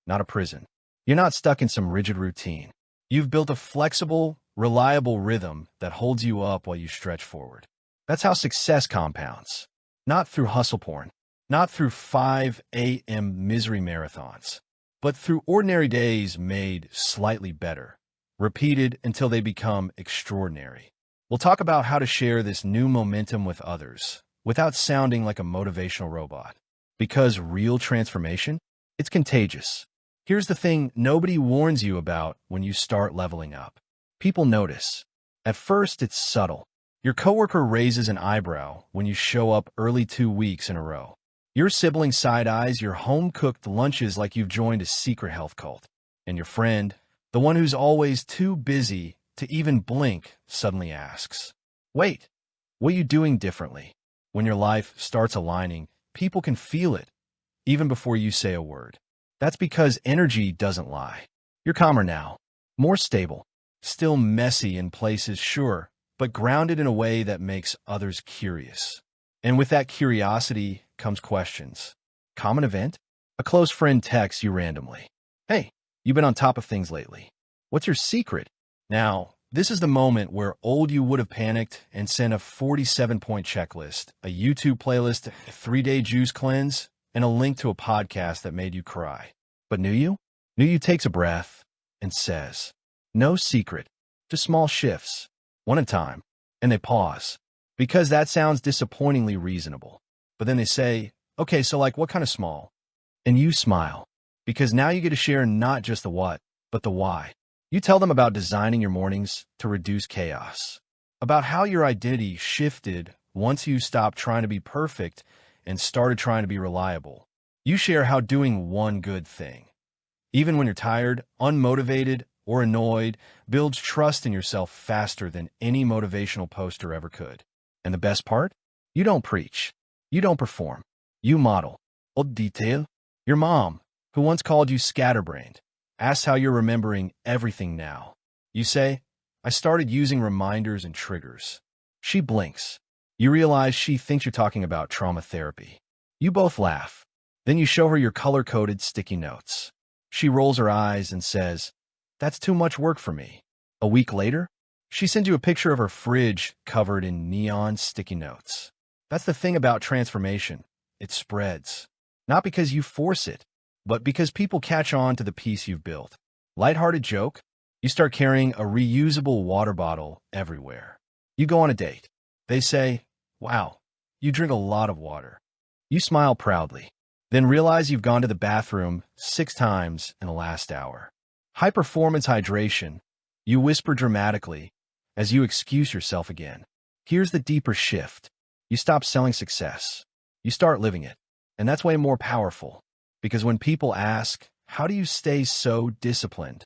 not a prison. You're not stuck in some rigid routine. You've built a flexible, reliable rhythm that holds you up while you stretch forward. That's how success compounds. Not through hustle porn, not through 5 a.m. misery marathons, but through ordinary days made slightly better, repeated until they become extraordinary. We'll talk about how to share this new momentum with others without sounding like a motivational robot. Because real transformation, it's contagious. Here's the thing nobody warns you about when you start leveling up. People notice. At first, it's subtle. Your coworker raises an eyebrow when you show up early 2 weeks in a row. Your sibling side-eyes your home-cooked lunches like you've joined a secret health cult. And your friend, the one who's always too busy to even blink, suddenly asks, "Wait, what are you doing differently?" When your life starts aligning, people can feel it, even before you say a word. That's because energy doesn't lie. You're calmer now, more stable, still messy in places, sure, but grounded in a way that makes others curious. And with that curiosity comes questions. Common event? A close friend texts you randomly. "Hey, you've been on top of things lately. What's your secret?" Now, this is the moment where old you would have panicked and sent a 47-point checklist, a YouTube playlist, a 3-day juice cleanse, and a link to a podcast that made you cry. But new you? New you takes a breath and says, "No secret, just small shifts, one at a time." And they pause, because that sounds disappointingly reasonable. But then they say, "Okay, so like what kind of small?" And you smile, because now you get to share not just the what, but the why. You tell them about designing your mornings to reduce chaos, about how your identity shifted once you stopped trying to be perfect and started trying to be reliable. You share how doing one good thing, even when you're tired, unmotivated, or annoyed, builds trust in yourself faster than any motivational poster ever could. And the best part? You don't preach. You don't perform. You model. Old detail. Your mom, who once called you scatterbrained, asks how you're remembering everything now. You say, "I started using reminders and triggers." She blinks. You realize she thinks you're talking about trauma therapy. You both laugh. Then you show her your color-coded sticky notes. She rolls her eyes and says, "That's too much work for me." A week later, she sends you a picture of her fridge covered in neon sticky notes. That's the thing about transformation. It spreads. Not because you force it, but because people catch on to the piece you've built. Lighthearted joke? You start carrying a reusable water bottle everywhere. You go on a date. They say, "Wow, you drink a lot of water." You smile proudly, then realize you've gone to the bathroom 6 times in the last hour. High-performance hydration. You whisper dramatically as you excuse yourself again. Here's the deeper shift. You stop selling success. You start living it. And that's way more powerful. Because when people ask, "How do you stay so disciplined?"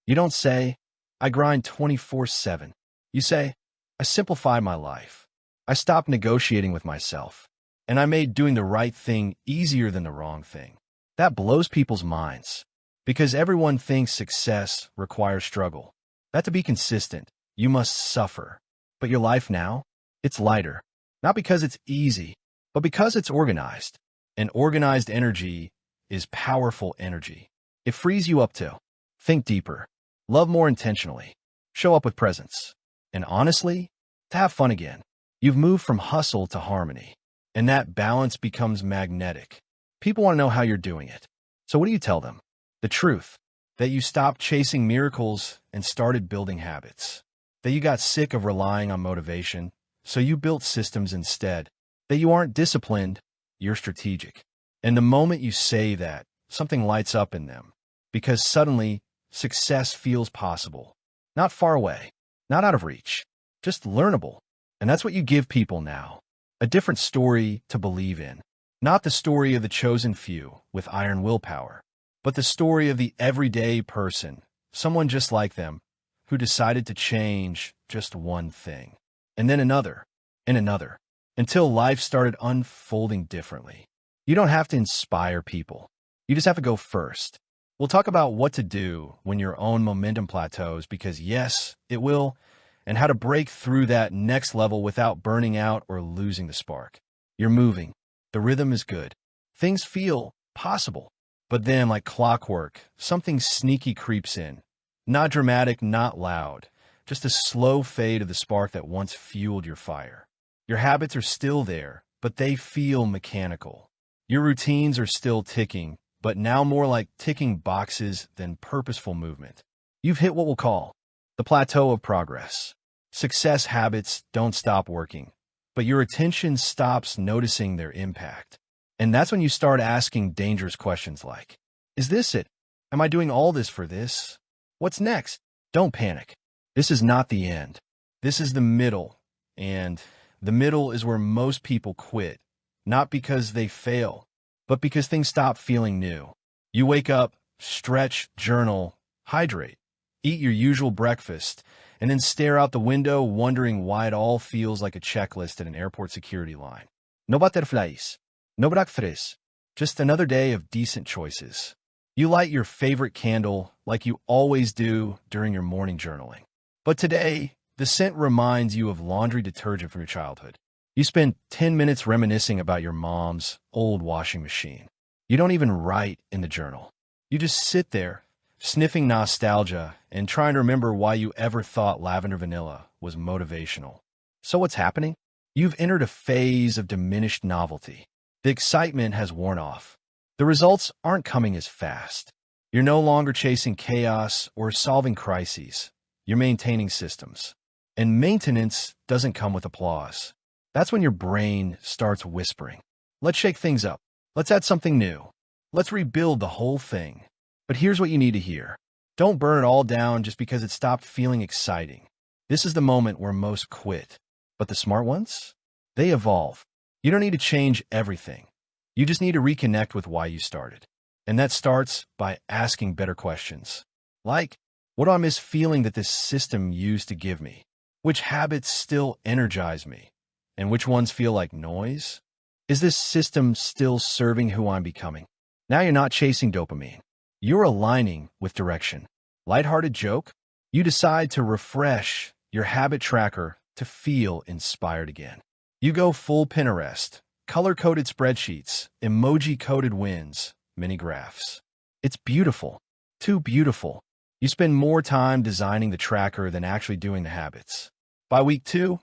you don't say, "I grind 24/7. You say, "I simplified my life. I stopped negotiating with myself. And I made doing the right thing easier than the wrong thing." That blows people's minds. Because everyone thinks success requires struggle. That to be consistent, you must suffer. But your life now? It's lighter. Not because it's easy, but because it's organized. And organized energy is powerful energy. It frees you up to think deeper, love more intentionally, show up with presence, and honestly, to have fun again. You've moved from hustle to harmony, and that balance becomes magnetic. People want to know how you're doing it. So what do you tell them? The truth, that you stopped chasing miracles and started building habits, that you got sick of relying on motivation, so you built systems instead, that you aren't disciplined, you're strategic. And the moment you say that, something lights up in them, because suddenly success feels possible. Not far away, not out of reach, just learnable. And that's what you give people now. A different story to believe in. Not the story of the chosen few with iron willpower, but the story of the everyday person, someone just like them, who decided to change just one thing. And then another, and another, until life started unfolding differently. You don't have to inspire people. You just have to go first. We'll talk about what to do when your own momentum plateaus, because yes, it will, and how to break through that next level without burning out or losing the spark. You're moving. The rhythm is good. Things feel possible. But then, like clockwork, something sneaky creeps in. Not dramatic, not loud. Just a slow fade of the spark that once fueled your fire. Your habits are still there, but they feel mechanical. Your routines are still ticking, but now more like ticking boxes than purposeful movement. You've hit what we'll call the plateau of progress. Success habits don't stop working, but your attention stops noticing their impact. And that's when you start asking dangerous questions like, is this it? Am I doing all this for this? What's next? Don't panic. This is not the end. This is the middle, and the middle is where most people quit, not because they fail, but because things stop feeling new. You wake up, stretch, journal, hydrate, eat your usual breakfast, and then stare out the window wondering why it all feels like a checklist at an airport security line. No butterflies, no breakfast, just another day of decent choices. You light your favorite candle like you always do during your morning journaling. But today, the scent reminds you of laundry detergent from your childhood. You spend 10 minutes reminiscing about your mom's old washing machine. You don't even write in the journal. You just sit there, sniffing nostalgia and trying to remember why you ever thought lavender vanilla was motivational. So what's happening? You've entered a phase of diminished novelty. The excitement has worn off. The results aren't coming as fast. You're no longer chasing chaos or solving crises. You're maintaining systems. And maintenance doesn't come with applause. That's when your brain starts whispering. Let's shake things up. Let's add something new. Let's rebuild the whole thing. But here's what you need to hear. Don't burn it all down just because it stopped feeling exciting. This is the moment where most quit. But the smart ones? They evolve. You don't need to change everything. You just need to reconnect with why you started. And that starts by asking better questions. Like, what do I miss feeling that this system used to give me? Which habits still energize me? And which ones feel like noise? Is this system still serving who I'm becoming? Now you're not chasing dopamine. You're aligning with direction. Lighthearted joke? You decide to refresh your habit tracker to feel inspired again. You go full Pinterest, color-coded spreadsheets, emoji-coded wins, mini graphs. It's beautiful. Too beautiful. You spend more time designing the tracker than actually doing the habits. By week 2,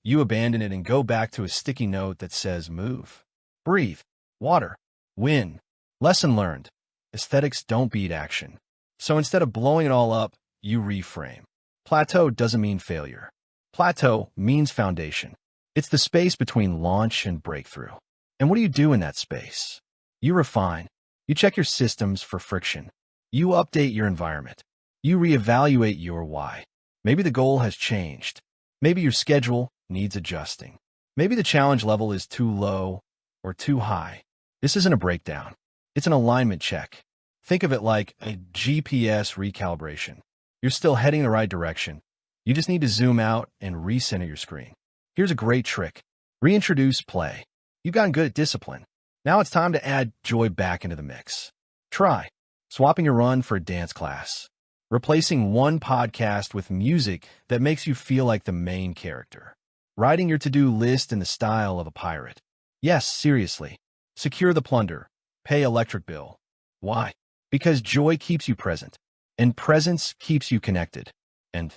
you abandon it and go back to a sticky note that says move, breathe, water, win. Lesson learned. Aesthetics don't beat action. So instead of blowing it all up, you reframe. Plateau doesn't mean failure. Plateau means foundation. It's the space between launch and breakthrough. And what do you do in that space? You refine. You check your systems for friction. You update your environment. You reevaluate your why. Maybe the goal has changed. Maybe your schedule needs adjusting. Maybe the challenge level is too low or too high. This isn't a breakdown. It's an alignment check. Think of it like a GPS recalibration. You're still heading the right direction. You just need to zoom out and recenter your screen. Here's a great trick. Reintroduce play. You've gotten good at discipline. Now it's time to add joy back into the mix. Try swapping your run for a dance class. Replacing one podcast with music that makes you feel like the main character. Writing your to-do list in the style of a pirate. Yes, seriously. Secure the plunder. Pay electric bill. Why? Because joy keeps you present. And presence keeps you connected. And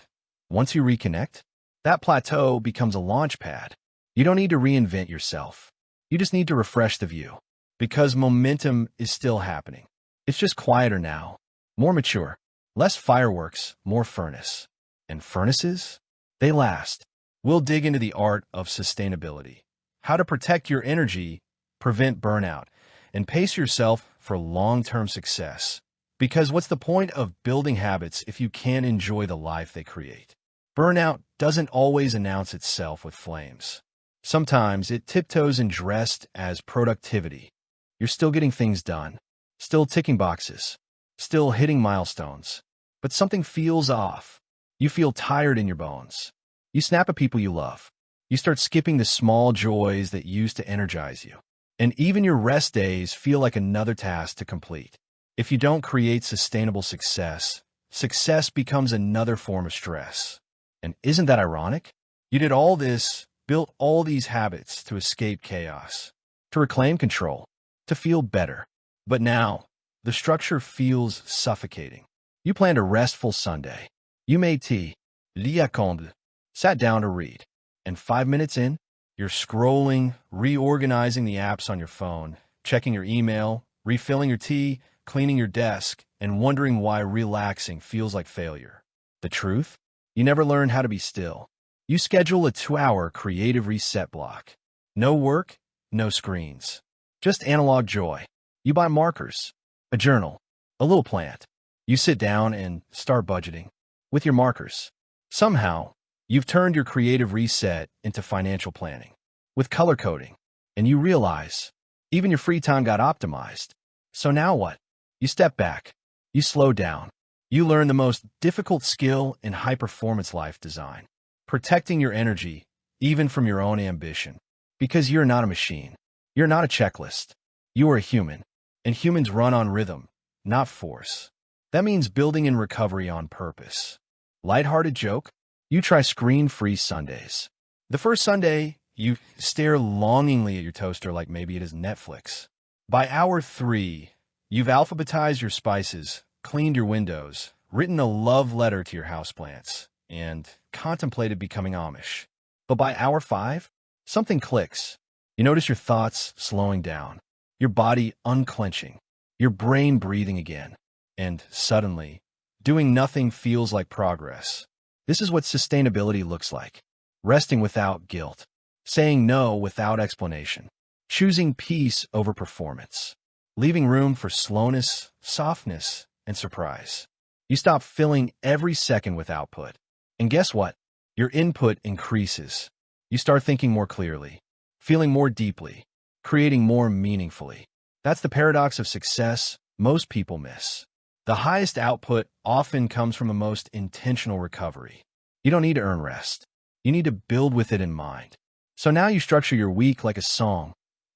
once you reconnect, that plateau becomes a launch pad. You don't need to reinvent yourself. You just need to refresh the view. Because momentum is still happening. It's just quieter now. More mature. Less fireworks, more furnace. And furnaces? They last. We'll dig into the art of sustainability. How to protect your energy, prevent burnout, and pace yourself for long-term success. Because what's the point of building habits if you can't enjoy the life they create? Burnout doesn't always announce itself with flames. Sometimes it tiptoes and dressed as productivity. You're still getting things done, still ticking boxes, still hitting milestones, but something feels off. You feel tired in your bones. You snap at people you love. You start skipping the small joys that used to energize you. And even your rest days feel like another task to complete. If you don't create sustainable success, success becomes another form of stress. And isn't that ironic? You did all this, built all these habits to escape chaos, to reclaim control, to feel better. But now, the structure feels suffocating. You planned a restful Sunday. You made tea, lit à compte, sat down to read. And 5 minutes in, you're scrolling, reorganizing the apps on your phone, checking your email, refilling your tea, cleaning your desk, and wondering why relaxing feels like failure. The truth? You never learned how to be still. You schedule a 2-hour creative reset block. No work, no screens. Just analog joy. You buy markers, a journal, a little plant. You sit down and start budgeting with your markers. Somehow, you've turned your creative reset into financial planning with color coding, and you realize even your free time got optimized. So now what? You step back, you slow down, you learn the most difficult skill in high-performance life design, protecting your energy even from your own ambition. Because you're not a machine. You're not a checklist. You are a human, and humans run on rhythm, not force. That means building in recovery on purpose. Lighthearted joke? You try screen-free Sundays. The first Sunday, you stare longingly at your toaster like maybe it is Netflix. By hour 3, you've alphabetized your spices, cleaned your windows, written a love letter to your houseplants, and contemplated becoming Amish. But by hour 5, something clicks. You notice your thoughts slowing down, your body unclenching, your brain breathing again, and suddenly, doing nothing feels like progress. This is what sustainability looks like. Resting without guilt, saying no without explanation, choosing peace over performance, leaving room for slowness, softness, and surprise. You stop filling every second with output. And guess what? Your input increases. You start thinking more clearly, feeling more deeply, creating more meaningfully. That's the paradox of success most people miss. The highest output often comes from the most intentional recovery. You don't need to earn rest. You need to build with it in mind. So now you structure your week like a song,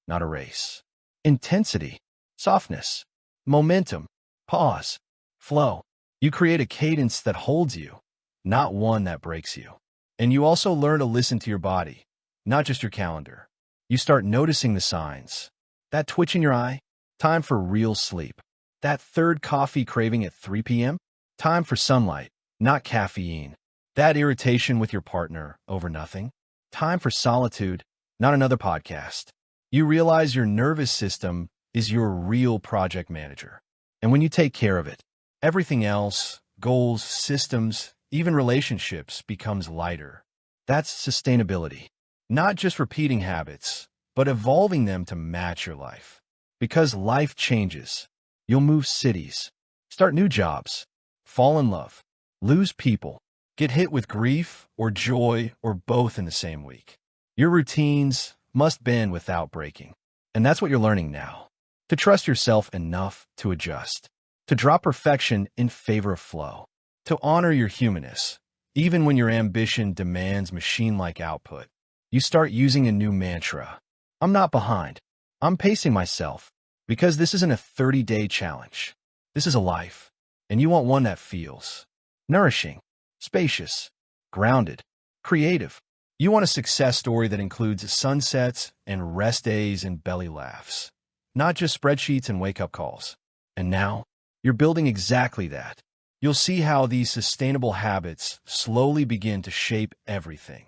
not a race. Intensity, softness, momentum, pause, flow. You create a cadence that holds you, not one that breaks you. And you also learn to listen to your body, not just your calendar. You start noticing the signs. That twitch in your eye? Time for real sleep. That third coffee craving at 3 p.m.? Time for sunlight, not caffeine. That irritation with your partner over nothing? Time for solitude, not another podcast. You realize your nervous system is your real project manager. And when you take care of it, everything else, goals, systems, even relationships, becomes lighter. That's sustainability. Not just repeating habits, but evolving them to match your life. Because life changes. You'll move cities, start new jobs, fall in love, lose people, get hit with grief or joy or both in the same week. Your routines must bend without breaking. And that's what you're learning now. To trust yourself enough to adjust. To drop perfection in favor of flow. To honor your humanness, even when your ambition demands machine-like output. You start using a new mantra. I'm not behind. I'm pacing myself. Because this isn't a 30-day challenge. This is a life. And you want one that feels nourishing, spacious, grounded, creative. You want a success story that includes sunsets and rest days and belly laughs. Not just spreadsheets and wake-up calls. And now, you're building exactly that. You'll see how these sustainable habits slowly begin to shape everything.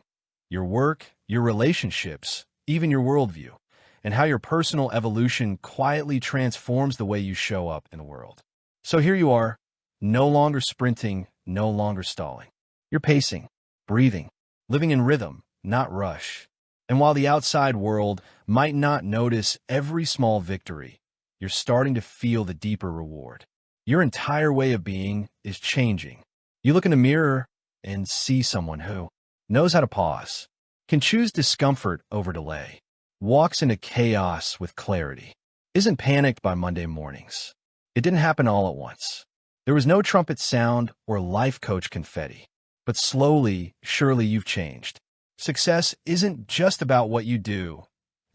Your work, your relationships, even your worldview. And how your personal evolution quietly transforms the way you show up in the world. So here you are, no longer sprinting, no longer stalling. You're pacing, breathing, living in rhythm, not rush. And while the outside world might not notice every small victory, you're starting to feel the deeper reward. Your entire way of being is changing. You look in the mirror and see someone who knows how to pause, can choose discomfort over delay, walks into chaos with clarity, isn't panicked by Monday mornings. It didn't happen all at once. There was no trumpet sound or life coach confetti. But slowly, surely you've changed. Success isn't just about what you do.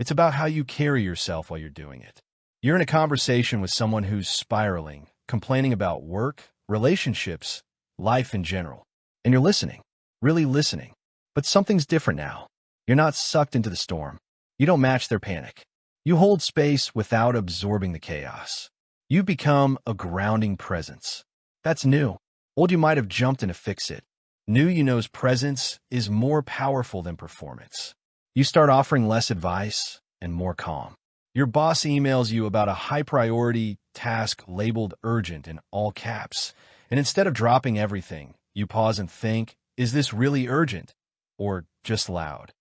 It's about how you carry yourself while you're doing it. You're in a conversation with someone who's spiraling, complaining about work, relationships, life in general. And you're listening, really listening. But something's different now. You're not sucked into the storm. You don't match their panic. You hold space without absorbing the chaos. You become a grounding presence. That's new. Old you might have jumped in to fix it. New you know's presence is more powerful than performance. You start offering less advice and more calm. Your boss emails you about a high-priority task labeled urgent in all caps. And instead of dropping everything, you pause and think, is this really urgent? Or just loud?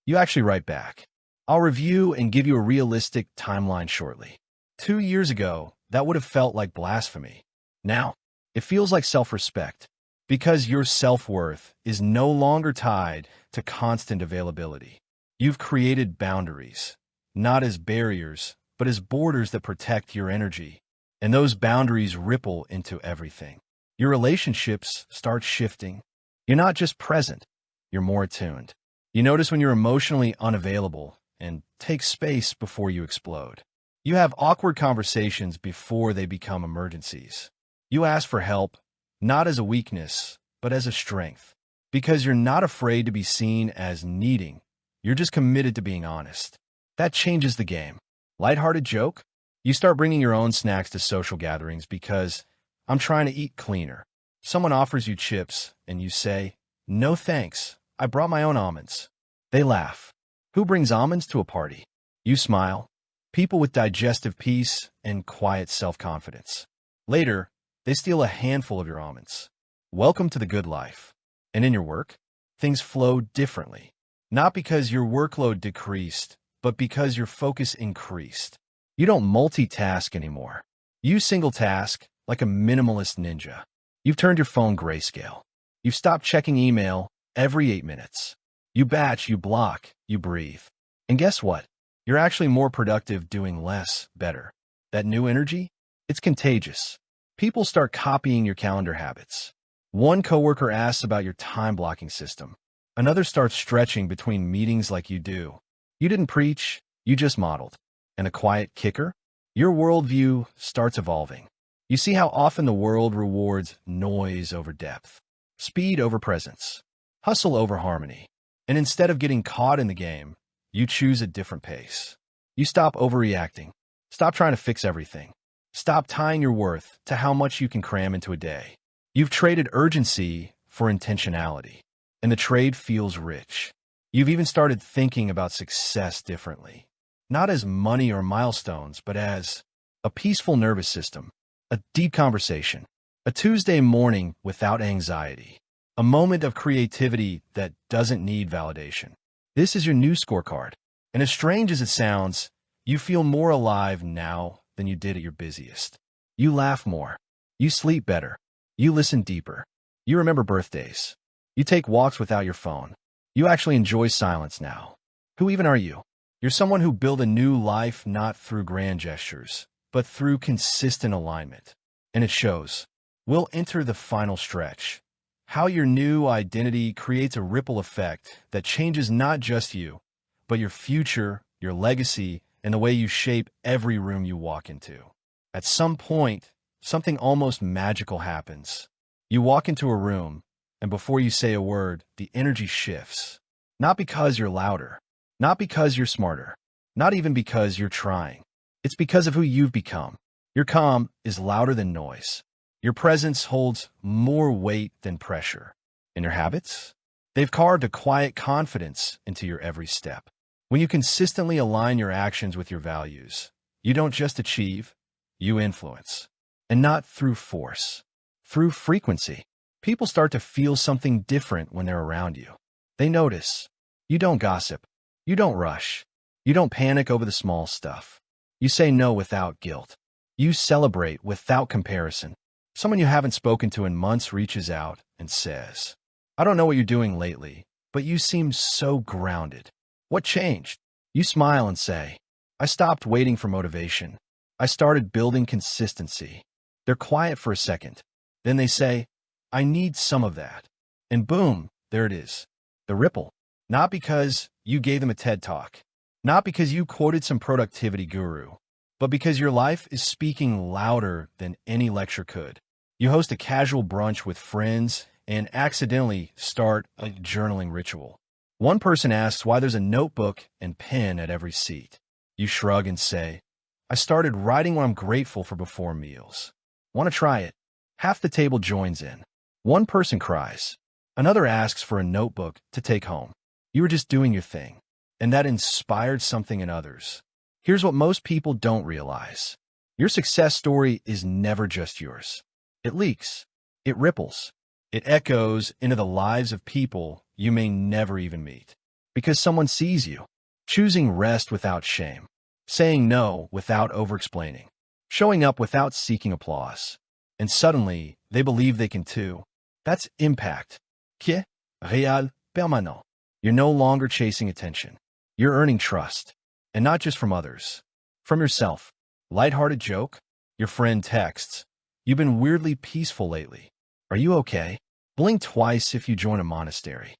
You actually write back. I'll review and give you a realistic timeline shortly. 2 years ago, that would have felt like blasphemy. Now, it feels like self-respect. Because your self-worth is no longer tied to constant availability. You've created boundaries, not as barriers, but as borders that protect your energy. And those boundaries ripple into everything. Your relationships start shifting. You're not just present, you're more attuned. You notice when you're emotionally unavailable and take space before you explode. You have awkward conversations before they become emergencies. You ask for help, not as a weakness, but as a strength. Because you're not afraid to be seen as needing. You're just committed to being honest. That changes the game. Lighthearted joke? You start bringing your own snacks to social gatherings because I'm trying to eat cleaner. Someone offers you chips and you say, "No thanks, I brought my own almonds." They laugh. Who brings almonds to a party? You smile. People with digestive peace and quiet self-confidence. Later, they steal a handful of your almonds. Welcome to the good life. And in your work, things flow differently. Not because your workload decreased, but because your focus increased. You don't multitask anymore. You single task like a minimalist ninja. You've turned your phone grayscale. You've stopped checking email every 8 minutes. You batch, you block, you breathe. And guess what? You're actually more productive doing less, better. That new energy? It's contagious. People start copying your calendar habits. One coworker asks about your time blocking system. Another starts stretching between meetings like you do. You didn't preach, you just modeled. And a quiet kicker? Your worldview starts evolving. You see how often the world rewards noise over depth, speed over presence, hustle over harmony. And instead of getting caught in the game, you choose a different pace. You stop overreacting. Stop trying to fix everything. Stop tying your worth to how much you can cram into a day. You've traded urgency for intentionality, and the trade feels rich. You've even started thinking about success differently. Not as money or milestones, but as a peaceful nervous system, a deep conversation, a Tuesday morning without anxiety, a moment of creativity that doesn't need validation. This is your new scorecard. And as strange as it sounds, you feel more alive now than you did at your busiest. You laugh more. You sleep better. You listen deeper. You remember birthdays. You take walks without your phone. You actually enjoy silence now. Who even are you? You're someone who built a new life not through grand gestures, but through consistent alignment. And it shows. We'll enter the final stretch. How your new identity creates a ripple effect that changes not just you, but your future, your legacy, and the way you shape every room you walk into. At some point, something almost magical happens. You walk into a room, and before you say a word, the energy shifts. Not because you're louder, not because you're smarter, not even because you're trying. It's because of who you've become. Your calm is louder than noise. Your presence holds more weight than pressure. And your habits? They've carved a quiet confidence into your every step. When you consistently align your actions with your values, you don't just achieve, you influence. And not through force, through frequency. People start to feel something different when they're around you. They notice. You don't gossip. You don't rush. You don't panic over the small stuff. You say no without guilt. You celebrate without comparison. Someone you haven't spoken to in months reaches out and says, "I don't know what you're doing lately, but you seem so grounded. What changed?" You smile and say, "I stopped waiting for motivation. I started building consistency." They're quiet for a second. Then they say, "I need some of that." And boom, there it is. The ripple. Not because you gave them a TED Talk. Not because you quoted some productivity guru. But because your life is speaking louder than any lecture could. You host a casual brunch with friends and accidentally start a journaling ritual. One person asks why there's a notebook and pen at every seat. You shrug and say, "I started writing what I'm grateful for before meals." Want to try it? Half the table joins in. One person cries. Another asks for a notebook to take home. You were just doing your thing, and that inspired something in others. Here's what most people don't realize. Your success story is never just yours. It leaks. It ripples. It echoes into the lives of people you may never even meet. Because someone sees you, choosing rest without shame, saying no without over-explaining, showing up without seeking applause. And suddenly, they believe they can too. That's impact. Qui est réel, permanent. You're no longer chasing attention. You're earning trust. And not just from others. From yourself. Lighthearted joke? Your friend texts. You've been weirdly peaceful lately. Are you okay? Blink twice if you join a monastery.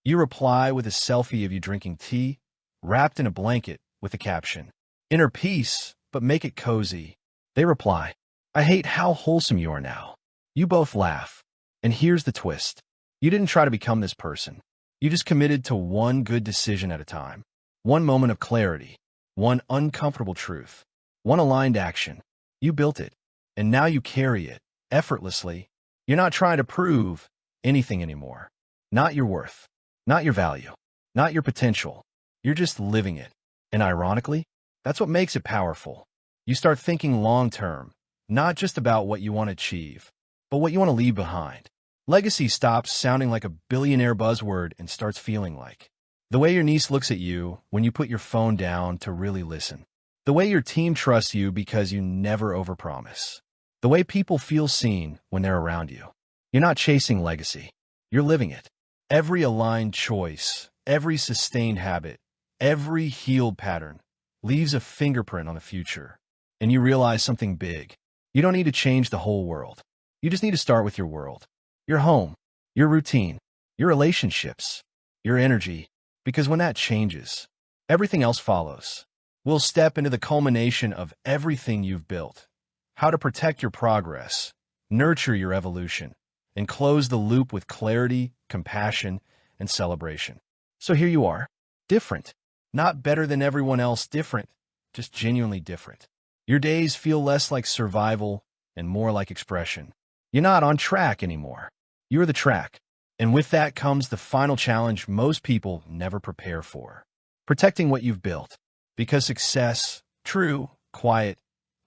You reply with a selfie of you drinking tea, wrapped in a blanket with a caption. Inner peace, but make it cozy. They reply, I hate how wholesome you are now. You both laugh. And here's the twist. You didn't try to become this person. You just committed to one good decision at a time. One moment of clarity. One uncomfortable truth. One aligned action. You built it. And now you carry it, effortlessly. You're not trying to prove anything anymore. Not your worth. Not your value. Not your potential. You're just living it. And ironically, that's what makes it powerful. You start thinking long-term, not just about what you want to achieve, but what you want to leave behind. Legacy stops sounding like a billionaire buzzword and starts feeling like the way your niece looks at you when you put your phone down to really listen. The way your team trusts you because you never overpromise. The way people feel seen when they're around you. You're not chasing legacy. You're living it. Every aligned choice, every sustained habit, every healed pattern leaves a fingerprint on the future. And you realize something big. You don't need to change the whole world. You just need to start with your world. Your home, your routine, your relationships, your energy. Because when that changes, everything else follows. We'll step into the culmination of everything you've built. How to protect your progress, nurture your evolution, and close the loop with clarity, compassion, and celebration. So here you are, different. Not better than everyone else, different. Just genuinely different. Your days feel less like survival and more like expression. You're not on track anymore. You're the track. And with that comes the final challenge most people never prepare for. Protecting what you've built. Because success, true, quiet,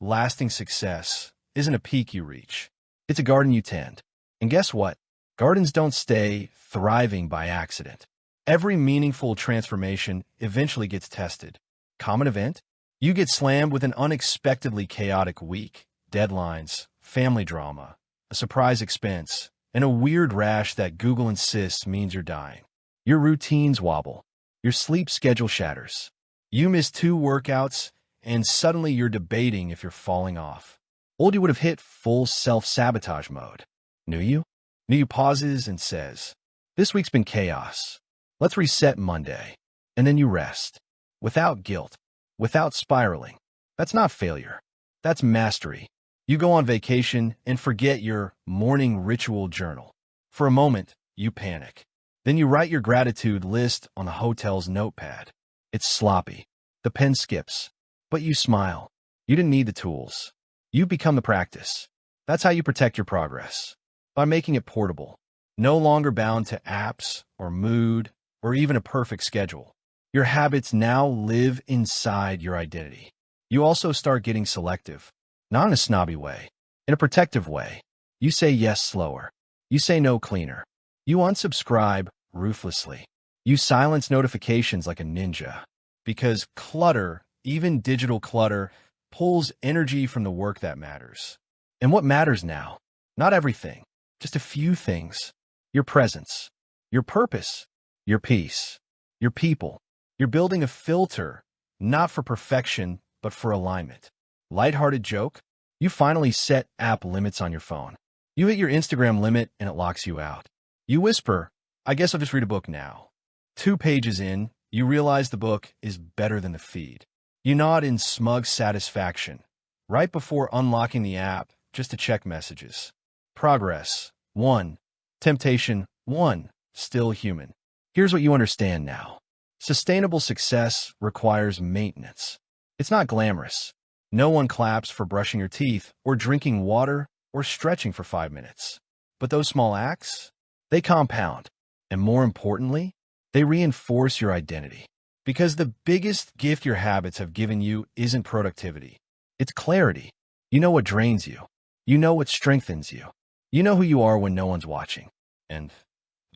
lasting success, isn't a peak you reach. It's a garden you tend. And guess what? Gardens don't stay thriving by accident. Every meaningful transformation eventually gets tested. Common event? You get slammed with an unexpectedly chaotic week, deadlines, family drama, a surprise expense, and a weird rash that Google insists means you're dying. Your routines wobble. Your sleep schedule shatters. You miss 2 workouts, and suddenly you're debating if you're falling off. Oldie would have hit full self-sabotage mode. New you pauses and says, this week's been chaos. Let's reset Monday. And then you rest. Without guilt. Without spiraling. That's not failure. That's mastery. You go on vacation and forget your morning ritual journal. For a moment, you panic. Then you write your gratitude list on the hotel's notepad. It's sloppy. The pen skips. But you smile. You didn't need the tools. You become the practice. That's how you protect your progress. By making it portable. No longer bound to apps or mood or even a perfect schedule. Your habits now live inside your identity. You also start getting selective. Not in a snobby way. In a protective way. You say yes slower. You say no cleaner. You unsubscribe ruthlessly. You silence notifications like a ninja. Because clutter, even digital clutter, pulls energy from the work that matters. And what matters now? Not everything. Just a few things. Your presence. Your purpose. Your peace. Your people. You're building a filter, not for perfection, but for alignment. Lighthearted joke? You finally set app limits on your phone. You hit your Instagram limit and it locks you out. You whisper, I guess I'll just read a book now. 2 pages in, you realize the book is better than the feed. You nod in smug satisfaction, right before unlocking the app just to check messages. Progress, 1. Temptation, 1. Still human. Here's what you understand now. Sustainable success requires maintenance. It's not glamorous. No one claps for brushing your teeth or drinking water or stretching for 5 minutes. But those small acts, they compound. And more importantly, they reinforce your identity. Because the biggest gift your habits have given you isn't productivity. It's clarity. You know what drains you. You know what strengthens you. You know who you are when no one's watching. And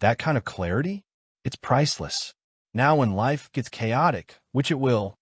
that kind of clarity, it's priceless. Now when life gets chaotic, which it will,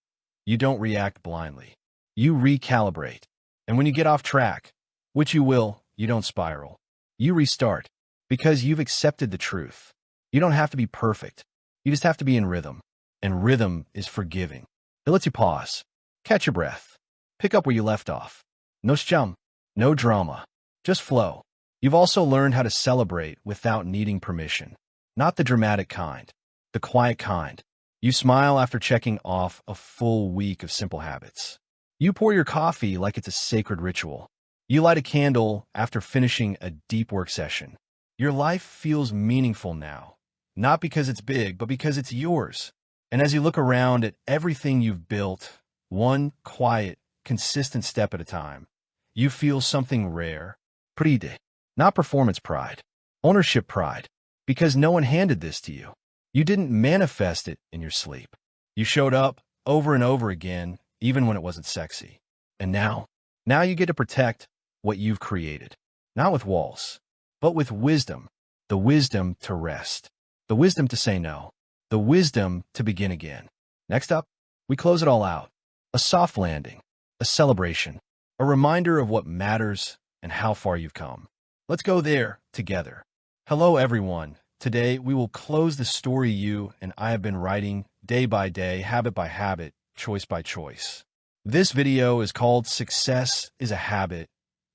you don't react blindly. You recalibrate. And when you get off track, which you will, you don't spiral. You restart. Because you've accepted the truth. You don't have to be perfect. You just have to be in rhythm. And rhythm is forgiving. It lets you pause, catch your breath, pick up where you left off. No scum, no drama, just flow. You've also learned how to celebrate without needing permission. Not the dramatic kind, the quiet kind. You smile after checking off a full week of simple habits. You pour your coffee like it's a sacred ritual. You light a candle after finishing a deep work session. Your life feels meaningful now, not because it's big, but because it's yours. And as you look around at everything you've built, one quiet, consistent step at a time, you feel something rare, pride, not performance pride, ownership pride, because no one handed this to you. You didn't manifest it in your sleep. You showed up over and over again, even when it wasn't sexy. And now you get to protect what you've created, not with walls, but with wisdom, the wisdom to rest, the wisdom to say no, the wisdom to begin again. Next up, we close it all out. A soft landing, a celebration, a reminder of what matters and how far you've come. Let's go there together. Hello, everyone. Today, we will close the story you and I have been writing day by day, habit by habit, choice by choice. This video is called Success is a Habit,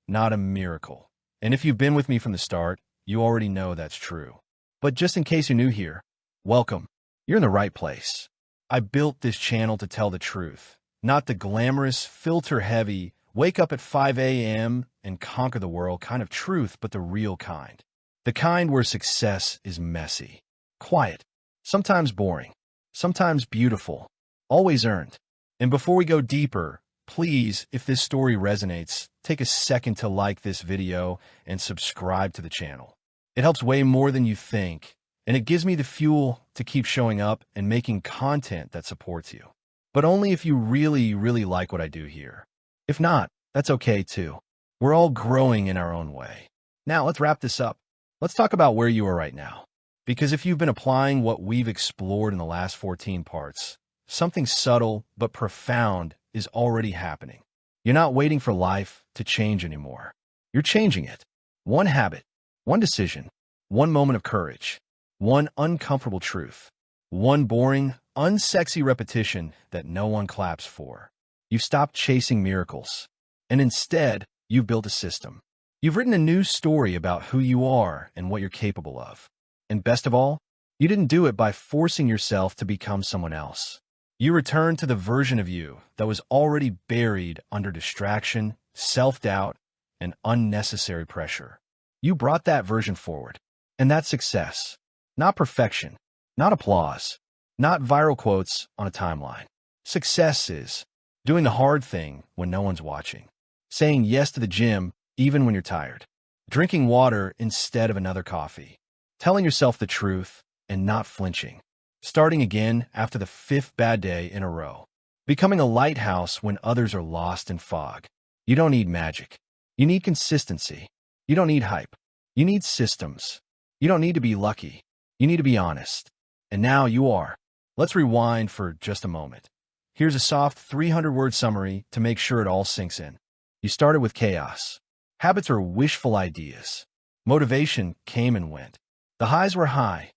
Not a Miracle. And if you've been with me from the start, you already know that's true. But just in case you're new here, welcome. You're in the right place. I built this channel to tell the truth, not the glamorous, filter-heavy, wake up at 5 a.m. and conquer the world kind of truth, but the real kind. The kind where success is messy, quiet, sometimes boring, sometimes beautiful, always earned. And before we go deeper, please, if this story resonates, take a second to like this video and subscribe to the channel. It helps way more than you think, and it gives me the fuel to keep showing up and making content that supports you. But only if you really, really like what I do here. If not, that's okay too. We're all growing in our own way. Now, let's wrap this up. Let's talk about where you are right now. Because if you've been applying what we've explored in the last 14 parts, something subtle but profound is already happening. You're not waiting for life to change anymore. You're changing it. One habit, one decision, one moment of courage, one uncomfortable truth, one boring, unsexy repetition that no one claps for. You've stopped chasing miracles, and instead, you've built a system. You've written a new story about who you are and what you're capable of. And best of all, you didn't do it by forcing yourself to become someone else. You returned to the version of you that was already buried under distraction, self-doubt, and unnecessary pressure. You brought that version forward. And that's success. Not perfection. Not applause. Not viral quotes on a timeline. Success is doing the hard thing when no one's watching. Saying yes to the gym even when you're tired. Drinking water instead of another coffee. Telling yourself the truth and not flinching. Starting again after the 5th bad day in a row. Becoming a lighthouse when others are lost in fog. You don't need magic. You need consistency. You don't need hype. You need systems. You don't need to be lucky. You need to be honest. And now you are. Let's rewind for just a moment. Here's a soft 300-word summary to make sure it all sinks in. You started with chaos. Habits are wishful ideas. Motivation came and went. The highs were high,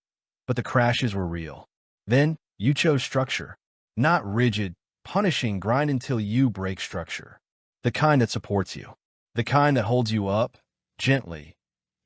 but the crashes were real. Then you chose structure. Not rigid, punishing grind until you break structure. The kind that supports you. The kind that holds you up, gently,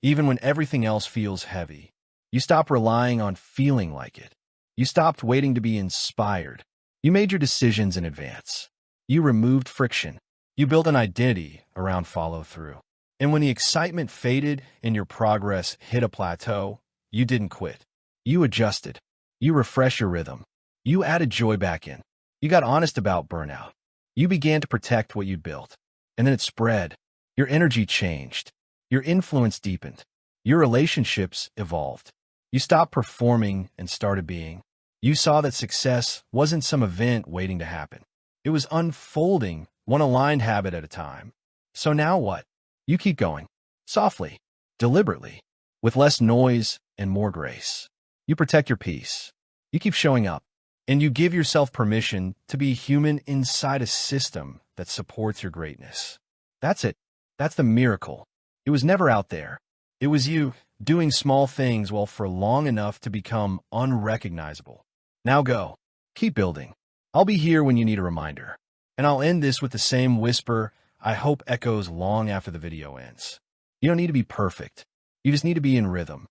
even when everything else feels heavy. You stopped relying on feeling like it. You stopped waiting to be inspired. You made your decisions in advance. You removed friction. You built an identity around follow-through. And when the excitement faded and your progress hit a plateau, you didn't quit. You adjusted. You refreshed your rhythm. You added joy back in. You got honest about burnout. You began to protect what you'd built. And then it spread. Your energy changed. Your influence deepened. Your relationships evolved. You stopped performing and started being. You saw that success wasn't some event waiting to happen. It was unfolding one aligned habit at a time. So now what? You keep going. Softly, deliberately, with less noise and more grace. You protect your peace. You keep showing up. And you give yourself permission to be human inside a system that supports your greatness. That's it. That's the miracle. It was never out there. It was you, doing small things well for long enough to become unrecognizable. Now go. Keep building. I'll be here when you need a reminder. And I'll end this with the same whisper I hope echoes long after the video ends. You don't need to be perfect. You just need to be in rhythm.